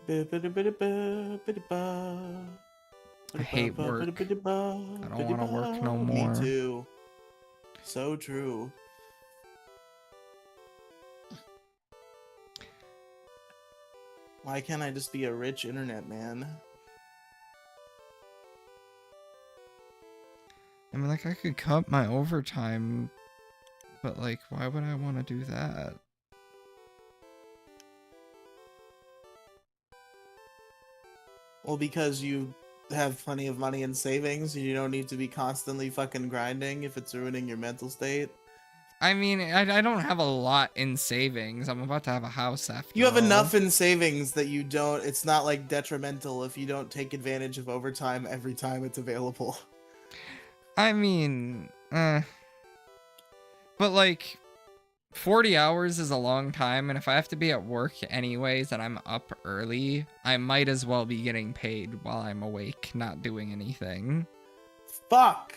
I hate work. I don't want to work no more. Me too. So true. Why can't I just be a rich internet man? I mean, like, I could cut my overtime, but, like, why would I want to do that? Well, because you have plenty of money in savings, and you don't need to be constantly fucking grinding if it's ruining your mental state. I mean, I don't have a lot in savings. I'm about to have a house after You have all. enough in savings that you don't. It's not like detrimental if you don't take advantage of overtime every time it's available. I mean, but like 40 hours is a long time, and if I have to be at work anyways and I'm up early, I might as well be getting paid while I'm awake, not doing anything. Fuck!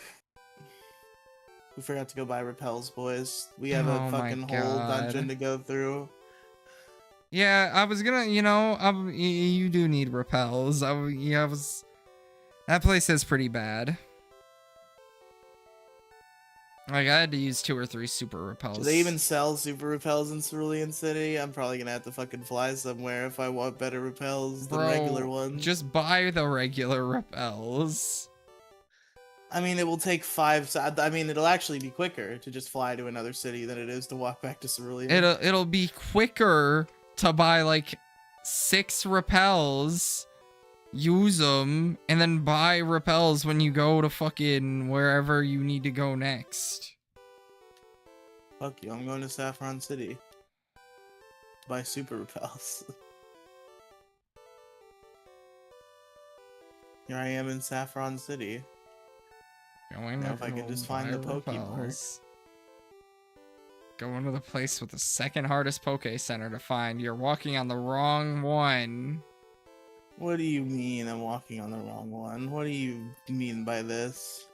We forgot to go buy repels, boys. We have a fucking whole dungeon to go through. Yeah, I was gonna, you know, you do need repels. That place is pretty bad. Like, I had to use 2 or 3 super repels. Do they even sell super repels in Cerulean City? I'm probably gonna have to fucking fly somewhere if I want better repels than regular ones. Just buy the regular repels. I mean, it will take 5. I mean, it'll actually be quicker to just fly to another city than it is to walk back to Cerulean. It'll be quicker to buy like 6 repels, use them, and then buy repels when you go to fucking wherever you need to go next. Fuck you, I'm going to Saffron City. Buy super repels. Here I am in Saffron City. Now if I can just find the Pokeballs. Going to the place with the second hardest Poke Center to find. You're walking on the wrong one. What do you mean I'm walking on the wrong one? What do you mean by this?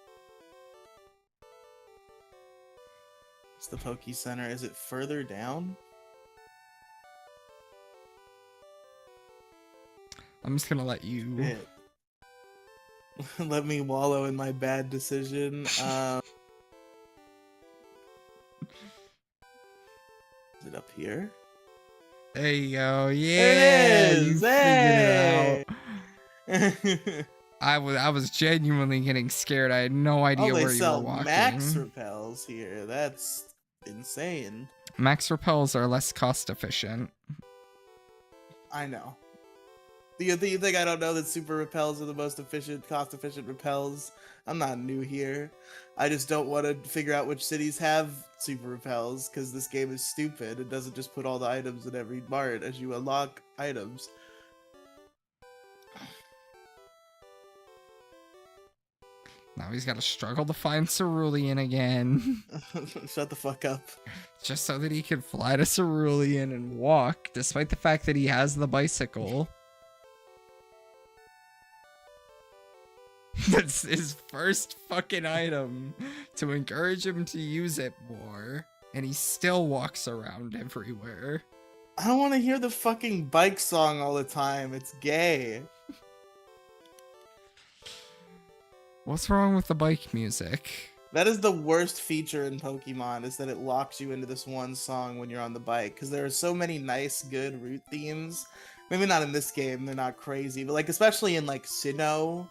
It's the Poke Center. Is it further down? I'm just gonna let you... Let me wallow in my bad decision. Is it up here? There you go. Yeah, there it is. You Hey! figured it out. I was genuinely getting scared. I had no idea where you were walking. Max repels here. That's insane. Max repels are less cost efficient. I know. Do you think I don't know that super repels are the most efficient, cost-efficient repels? I'm not new here. I just don't want to figure out which cities have super repels, because this game is stupid. It doesn't just put all the items in every mart as you unlock items. Now he's got to struggle to find Cerulean again. Shut the fuck up. Just so that he can fly to Cerulean and walk, despite the fact that he has the bicycle. That's his first fucking item to encourage him to use it more, and he still walks around everywhere. I don't want to hear the fucking bike song all the time. It's gay. What's wrong with the bike music? That is the worst feature in Pokemon, is that it locks you into this one song when you're on the bike, because there are so many nice, good route themes. Maybe not in this game, they're not crazy, but like especially in like Sinnoh,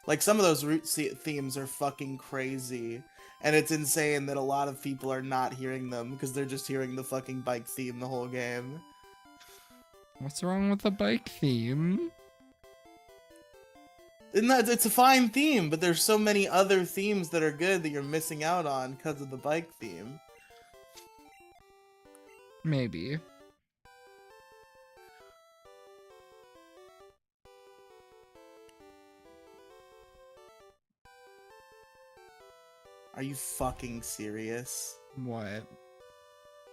like some of those route themes are fucking crazy, and it's insane that a lot of people are not hearing them because they're just hearing the fucking bike theme the whole game. What's wrong with the bike theme? It's a fine theme, but there's so many other themes that are good that you're missing out on because of the bike theme. Maybe. Are you fucking serious? What?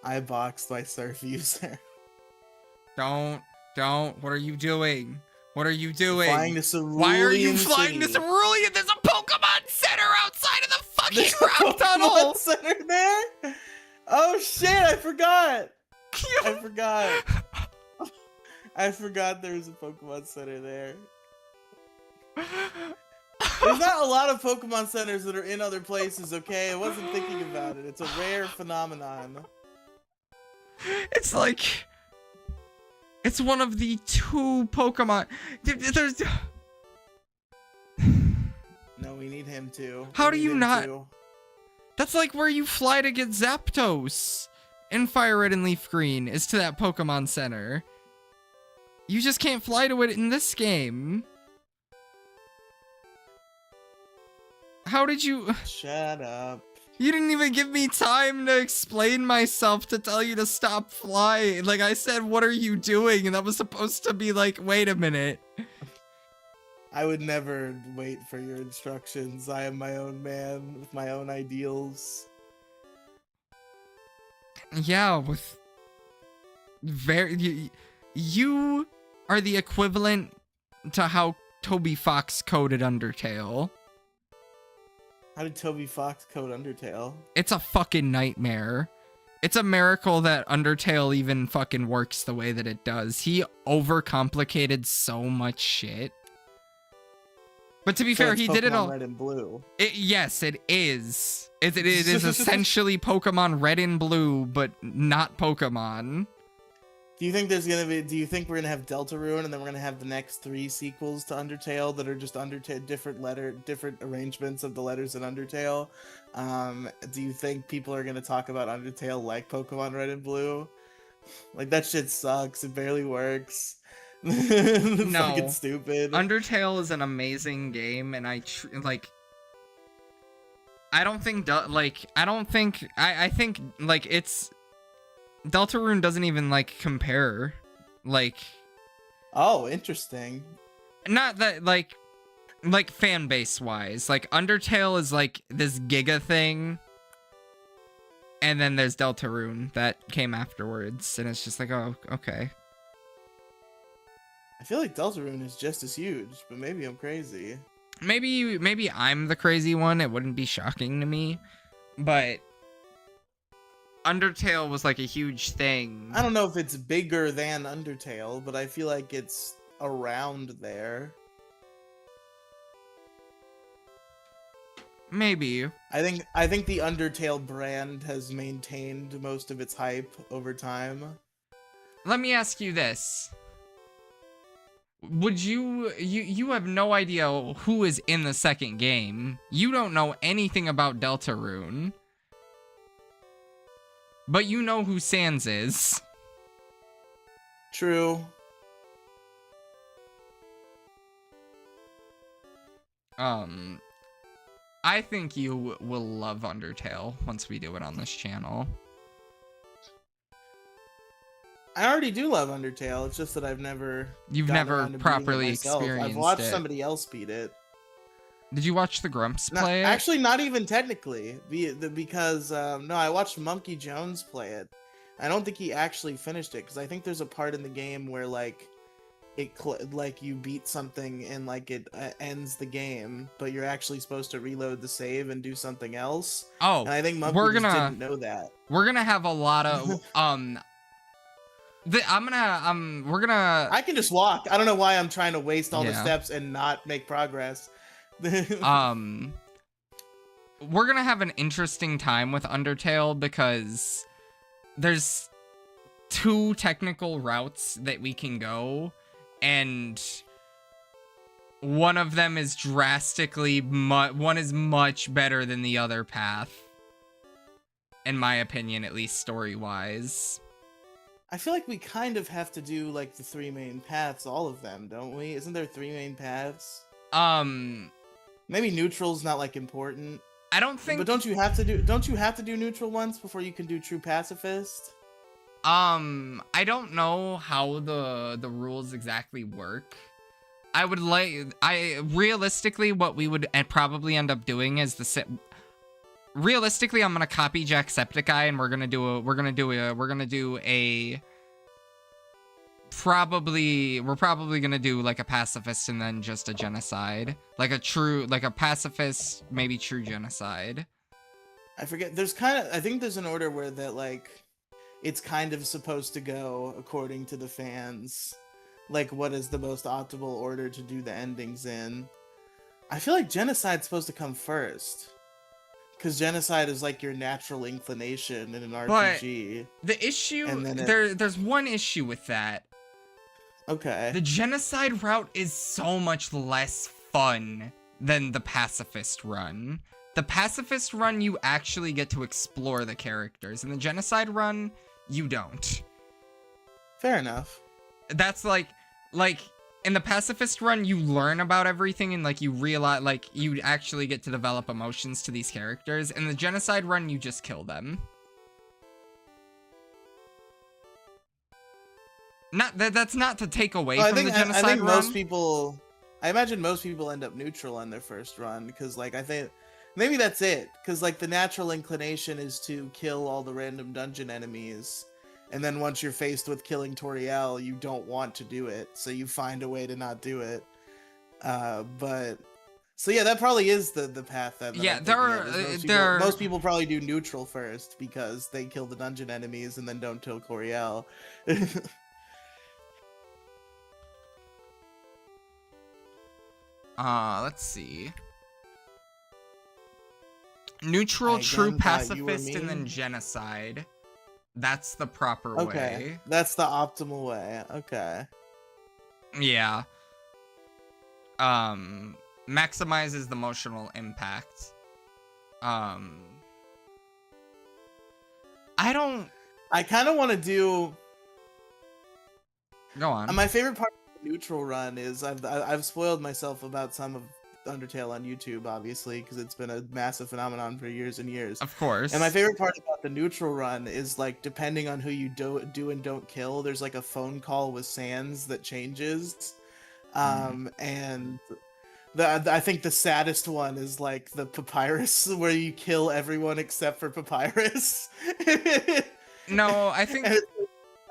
I boxed my surf user. Don't. What are you doing? What are you doing? Flying to Cerulean Why are you flying City. to Cerulean? There's a Pokemon Center outside of the fucking There's a route tunnel! Pokemon Center there? Oh shit, I forgot! I forgot. I forgot there was a Pokemon Center there. There's not a lot of Pokemon Centers that are in other places, okay? I wasn't thinking about it. It's a rare phenomenon. It's like... It's one of the 2 Pokemon... There's... No, we need him too. How do you not... Too. That's like where you fly to get Zapdos in Fire Red and Leaf Green, is to that Pokemon Center. You just can't fly to it in this game. How did you... Shut up. You didn't even give me time to explain myself to tell you to stop flying. Like I said, what are you doing? And that was supposed to be like, wait a minute. I would never wait for your instructions. I am my own man with my own ideals. Yeah, with... You are the equivalent to how Toby Fox coded Undertale. How did Toby Fox code Undertale? It's a fucking nightmare. It's a miracle that Undertale even fucking works the way that it does. He overcomplicated so much shit. But to be So fair, it's he did it Pokemon all. Red and Blue. Yes, it is. It is essentially Pokemon Red and Blue, but not Pokemon. Do you think there's gonna be? Do you think we're gonna have Deltarune, and then we're gonna have the next 3 sequels to Undertale that are just different arrangements of the letters in Undertale? Do you think people are gonna talk about Undertale like Pokemon Red and Blue? Like that shit sucks. It barely works. No. Fucking stupid. Undertale is an amazing game, and I don't think I think like it's Deltarune doesn't even like compare, like. Oh, interesting. Not that like fan base wise, like Undertale is like this Giga thing, and then there's Deltarune that came afterwards, and it's just like, oh, okay. I feel like Deltarune is just as huge, but maybe I'm crazy. Maybe I'm the crazy one. It wouldn't be shocking to me, but Undertale was like a huge thing. I don't know if it's bigger than Undertale, but I feel like it's around there. Maybe. I think the Undertale brand has maintained most of its hype over time. Let me ask you this. Would you have no idea who is in the second game. You don't know anything about Deltarune. But you know who Sans is. True. I think you will love Undertale once we do it on this channel. I already do love Undertale. It's just that I've never. You've never properly experienced it. I've watched somebody else beat it. Did you watch the Grumps play it? Actually, not even technically, because no, I watched Monkey Jones play it. I don't think he actually finished it because I think there's a part in the game where like you beat something and like it ends the game, but you're actually supposed to reload the save and do something else. Oh, and I think Monkey just didn't know that. We're gonna have a lot of we're gonna. I can just walk. I don't know why I'm trying to waste all the steps and not make progress. We're gonna have an interesting time with Undertale because there's 2 technical routes that we can go, and one of them is drastically one is much better than the other path, in my opinion, at least story-wise. I feel like we kind of have to do like the 3 main paths, all of them, don't we? Isn't there 3 main paths? Maybe neutral's not like important. I don't think. But don't you have to do neutral once before you can do true pacifist? I don't know how the rules exactly work. Realistically what we would probably end up doing is realistically, I'm gonna copy Jacksepticeye, and we're gonna do we're probably gonna do like a pacifist and then just a genocide, like a pacifist, maybe true genocide. I forget. I think there's an order where that like it's kind of supposed to go according to the fans, like what is the most optimal order to do the endings in. I feel like genocide's supposed to come first. Because genocide is like your natural inclination in an RPG. But the issue, there's one issue with that. Okay. The genocide route is so much less fun than the pacifist run. The pacifist run, you actually get to explore the characters. In the genocide run, you don't. Fair enough. That's like in the pacifist run, you learn about everything and like you realize, like you actually get to develop emotions to these characters. In the genocide run, you just kill them. That's not to take away from the genocide I think run. I imagine most people end up neutral on their first run because like I think maybe that's it because like the natural inclination is to kill all the random dungeon enemies. And then once you're faced with killing Toriel, you don't want to do it, so you find a way to not do it. So yeah, that probably is the path that. Yeah, most people probably do neutral first because they kill the dungeon enemies and then don't kill Toriel. Let's see. Neutral, I true, again thought you were pacifist, and then mean. genocide. That's the proper Okay, way. that's the optimal way. Okay. Yeah. Maximizes the emotional impact. I don't... I kind of want to do... Go on. My favorite part of the neutral run is I've spoiled myself about some of Undertale on YouTube, obviously, because it's been a massive phenomenon for years and years. Of course. And my favorite part about the neutral run is, like, depending on who you do and don't kill, there's like a phone call with Sans that changes. And I think the saddest one is like the Papyrus, where you kill everyone except for Papyrus. No, I think...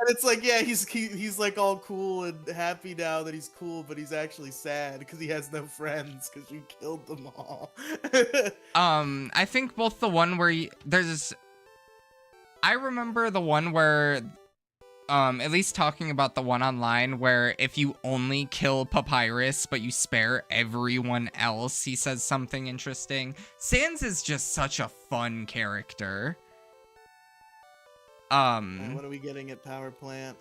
And it's like, yeah, he's like all cool and happy now that he's cool, but he's actually sad because he has no friends because you killed them all. I think both the one where I remember the one where, at least talking about the one online where if you only kill Papyrus but you spare everyone else, he says something interesting. Sans is just such a fun character. What are we getting at Power Plant?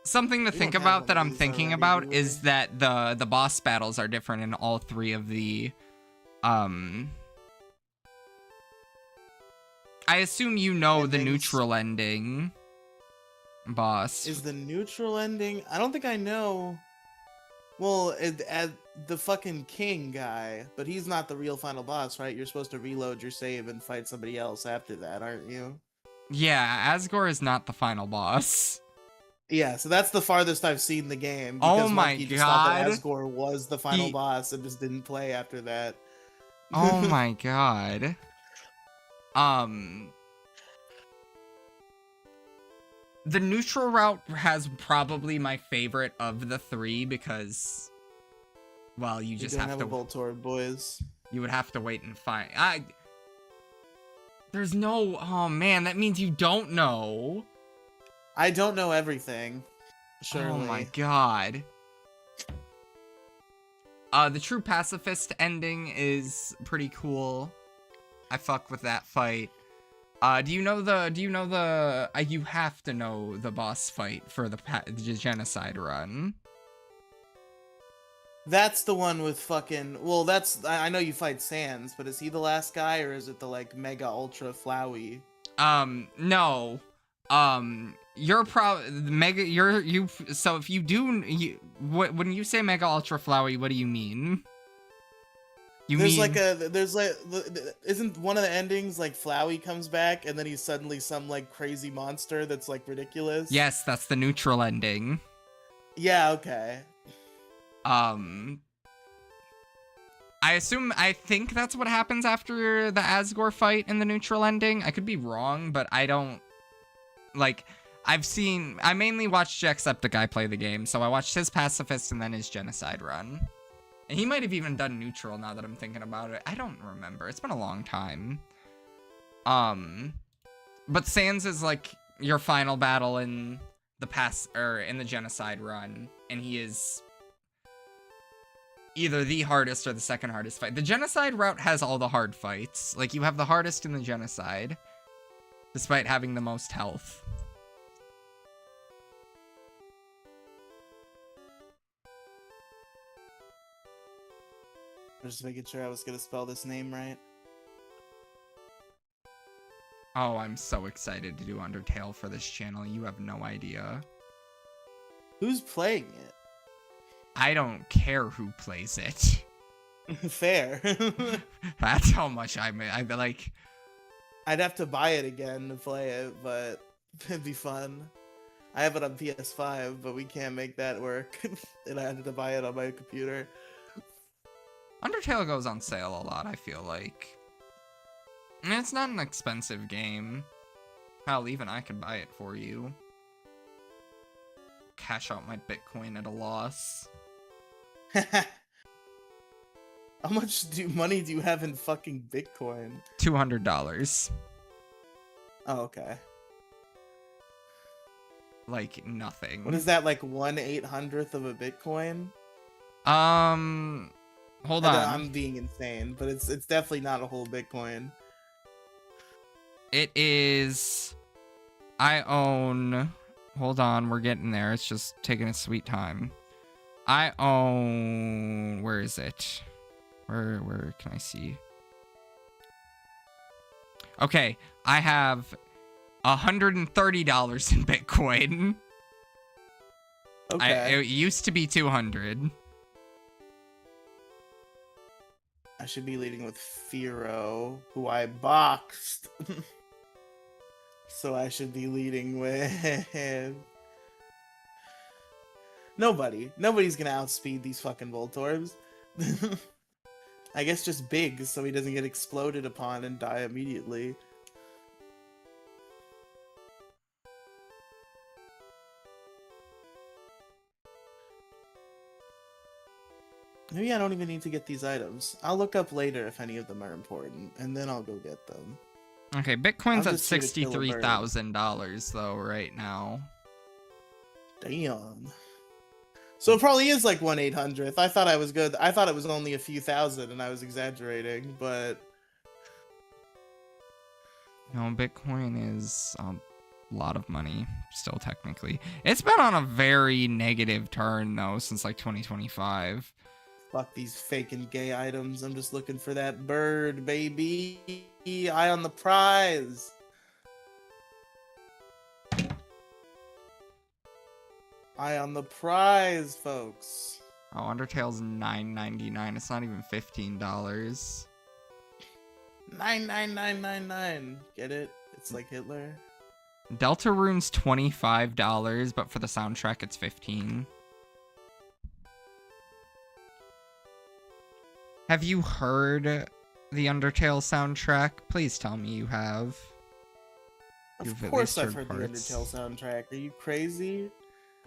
Something to think about that I'm thinking about is we? that the boss battles are different in all three of the I assume you know the neutral ending boss. Is the neutral ending? I don't think I know. Well, the fucking king guy, but he's not the real final boss, right? You're supposed to reload your save and fight somebody else after that, aren't you? Yeah, Asgore is not the final boss. Yeah, so that's the farthest I've seen the game. Oh my Monkey just thought that god. Asgore was the final boss and just didn't play after that. Oh my god. The neutral route has probably my favorite of the three because, well, you just have to... a Voltorb, boys. You would have to wait and find... There's no... Oh man, that means you don't know. I don't know everything. Surely. Oh my god. The true pacifist ending is pretty cool. I fuck with that fight. You have to know the boss fight for the genocide run. That's the one with fucking... Well, I know you fight Sans, but is he the last guy, or is it the, like, Mega Ultra Flowey? No. So if you do... when you say Mega Ultra Flowey, what do you mean? Isn't one of the endings, like, Flowey comes back, and then he's suddenly some, like, crazy monster that's, like, ridiculous? Yes, that's the neutral ending. Yeah, okay. I think that's what happens after the Asgore fight in the neutral ending. I could be wrong, but I don't... Like, I mainly watched Jacksepticeye play the game, so I watched his pacifist and then his genocide run. And he might have even done neutral now that I'm thinking about it. I don't remember. It's been a long time. But Sans is like your final battle in the genocide run, and he is either the hardest or the second hardest fight. The genocide route has all the hard fights. Like, you have the hardest in the genocide, despite having the most health. I'm just making sure I was gonna spell this name right. Oh, I'm so excited to do Undertale for this channel. You have no idea. Who's playing it? I don't care who plays it. Fair. That's how much I'd be like... I'd have to buy it again to play it, but it'd be fun. I have it on PS5, but we can't make that work. And I had to buy it on my computer. Undertale goes on sale a lot, I feel like. I mean, it's not an expensive game. Hell, even I could buy it for you. Cash out my Bitcoin at a loss. How much money do you have in fucking Bitcoin? $200. Oh, okay. Like, nothing. What is that, like 1/800th of a Bitcoin? Hold on. I'm being insane, but it's definitely not a whole Bitcoin. It is. I own. Hold on, we're getting there. It's just taking a sweet time. I own. Where is it? Where can I see? Okay, I have $130 in Bitcoin. Okay. It used to be 200. I should be leading with Firo, who I boxed. So I should be leading with nobody. Nobody's gonna outspeed these fucking Voltorbs. I guess just Big, so he doesn't get exploded upon and die immediately. Maybe I don't even need to get these items. I'll look up later if any of them are important, and then I'll go get them. Okay, Bitcoin's I'm at just here to kill a bird. $63,000 though right now. Damn. So it probably is like 1/800th. I thought I was good. I thought it was only a few thousand, and I was exaggerating. But no, Bitcoin is a lot of money still technically. It's been on a very negative turn though since like 2025. Fuck these fake and gay items. I'm just looking for that bird, baby. Eye on the prize. Eye on the prize, folks. Oh, Undertale's $9.99. It's not even $15. 99999. Get it? It's like Hitler. Deltarune's $25, but for the soundtrack it's $15. Have you heard the Undertale soundtrack? Please tell me you have. Of course I've heard the Undertale soundtrack. Are you crazy?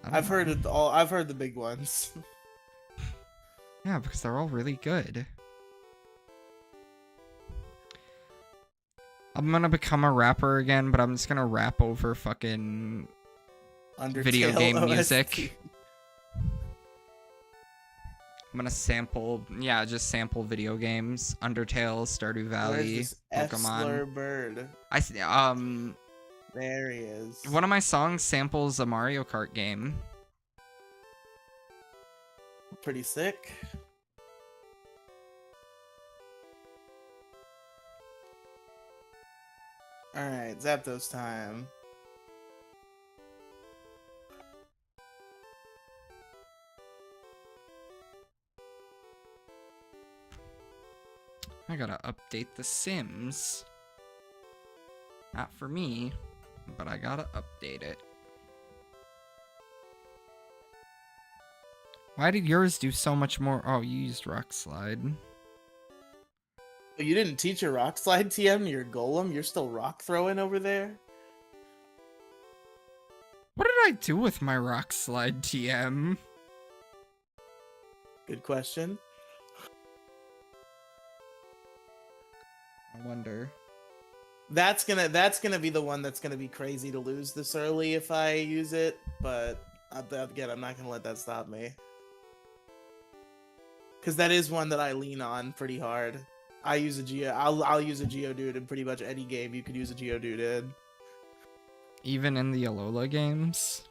I've heard it all. I've heard the big ones. Yeah, because they're all really good. I'm gonna become a rapper again, but I'm just gonna rap over fucking Undertale video game OST. music. I'm gonna sample, yeah, just sample video games. Undertale, Stardew Valley, Where's this Pokemon. F-slur bird? I see. There he is. One of my songs samples a Mario Kart game. Pretty sick. Alright, Zapdos time. I gotta update the Sims. Not for me, but I gotta update it. Why did yours do so much more? Oh, you used Rock Slide. Oh, you didn't teach a rock slide, TM, to your golem? You're still rock throwing over there? What did I do with my Rock Slide, TM? Good question. I wonder. That's gonna be the one that's gonna be crazy to lose this early if I use it, but again, I'm not gonna let that stop me. Because that is one that I lean on pretty hard. I use a Geo. I'll use a Geodude in pretty much any game you could use a Geodude in. Even in the Alola games?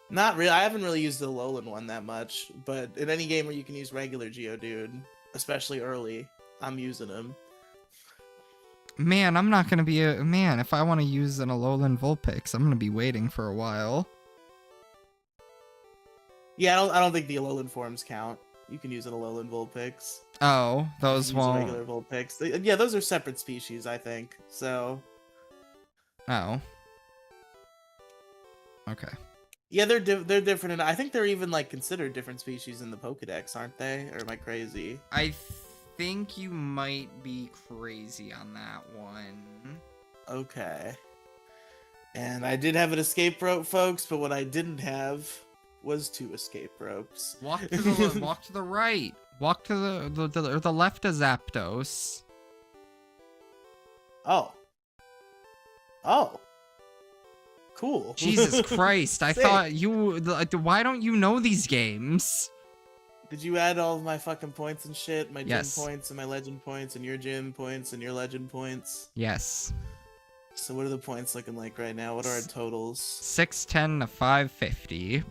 Not really. I haven't really used the Alolan one that much, but in any game where you can use regular Geodude, especially early, I'm using him. Man, I'm not gonna be a man. If I want to use an Alolan Vulpix, I'm gonna be waiting for a while. Yeah, I don't think the Alolan forms count. You can use an Alolan Vulpix. Oh, those won't. Regular Vulpix. Yeah, those are separate species, I think. So. Oh. Okay. Yeah, they're different, and I think they're even like considered different species in the Pokedex, aren't they? Or am I crazy? I think you might be crazy on that one. Okay. And I did have an escape rope, folks, but what I didn't have was 2 escape ropes. Walk to the walk to the right. Walk to the left of Zapdos. Oh. Oh. Cool. Jesus Christ! I Sick. thought you. Why don't you know these games? Did you add all of my fucking points and shit? My Yes. gym points and my legend points and your gym points and your legend points? Yes. So what are the points looking like right now? What are our totals? 610 to 550.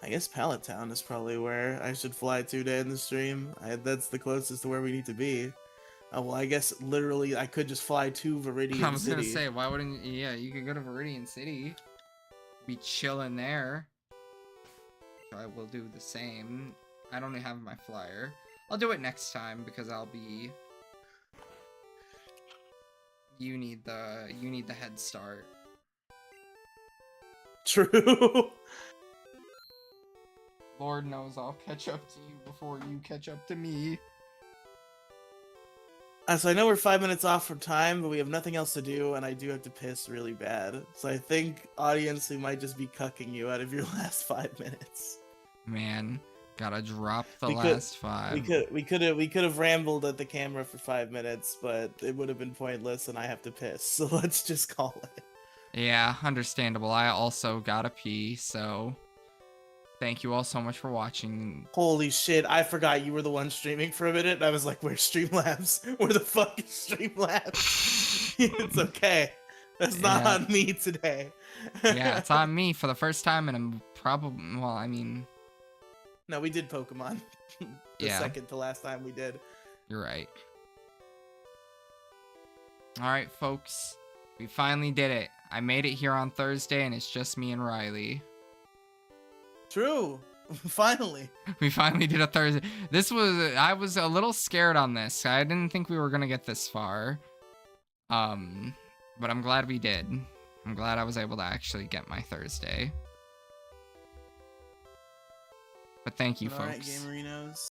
I guess Pallet Town is probably where I should fly to end the stream. That's the closest to where we need to be. Well, I guess literally I could just fly to Viridian I was City. gonna say, why wouldn't you? Yeah, you could go to Viridian City. Be chilling there. So I will do the same. I don't have my flyer. I'll do it next time because I'll be. You need the head start. True. Lord knows I'll catch up to you before you catch up to me. So I know we're 5 minutes off from time, but we have nothing else to do, and I do have to piss really bad. So I think, audience, we might just be cucking you out of your last 5 minutes. Man, gotta drop the last 5. We could have rambled at the camera for 5 minutes, but it would have been pointless, and I have to piss. So let's just call it. Yeah, understandable. I also gotta pee, so thank you all so much for watching. Holy shit, I forgot you were the one streaming for a minute, and I was like, where's Streamlabs? Where the fuck is Streamlabs? It's okay. That's not on me today. Yeah, it's on me for the first time, and I'm probably, well, I mean... No, we did Pokemon. The second to last time we did. You're right. Alright, folks. We finally did it. I made it here on Thursday, and it's just me and Riely. True. Finally. We finally did a Thursday. I was a little scared on this. I didn't think we were gonna get this far. But I'm glad we did. I'm glad I was able to actually get my Thursday. But thank you, folks. Alright, Gamerinos.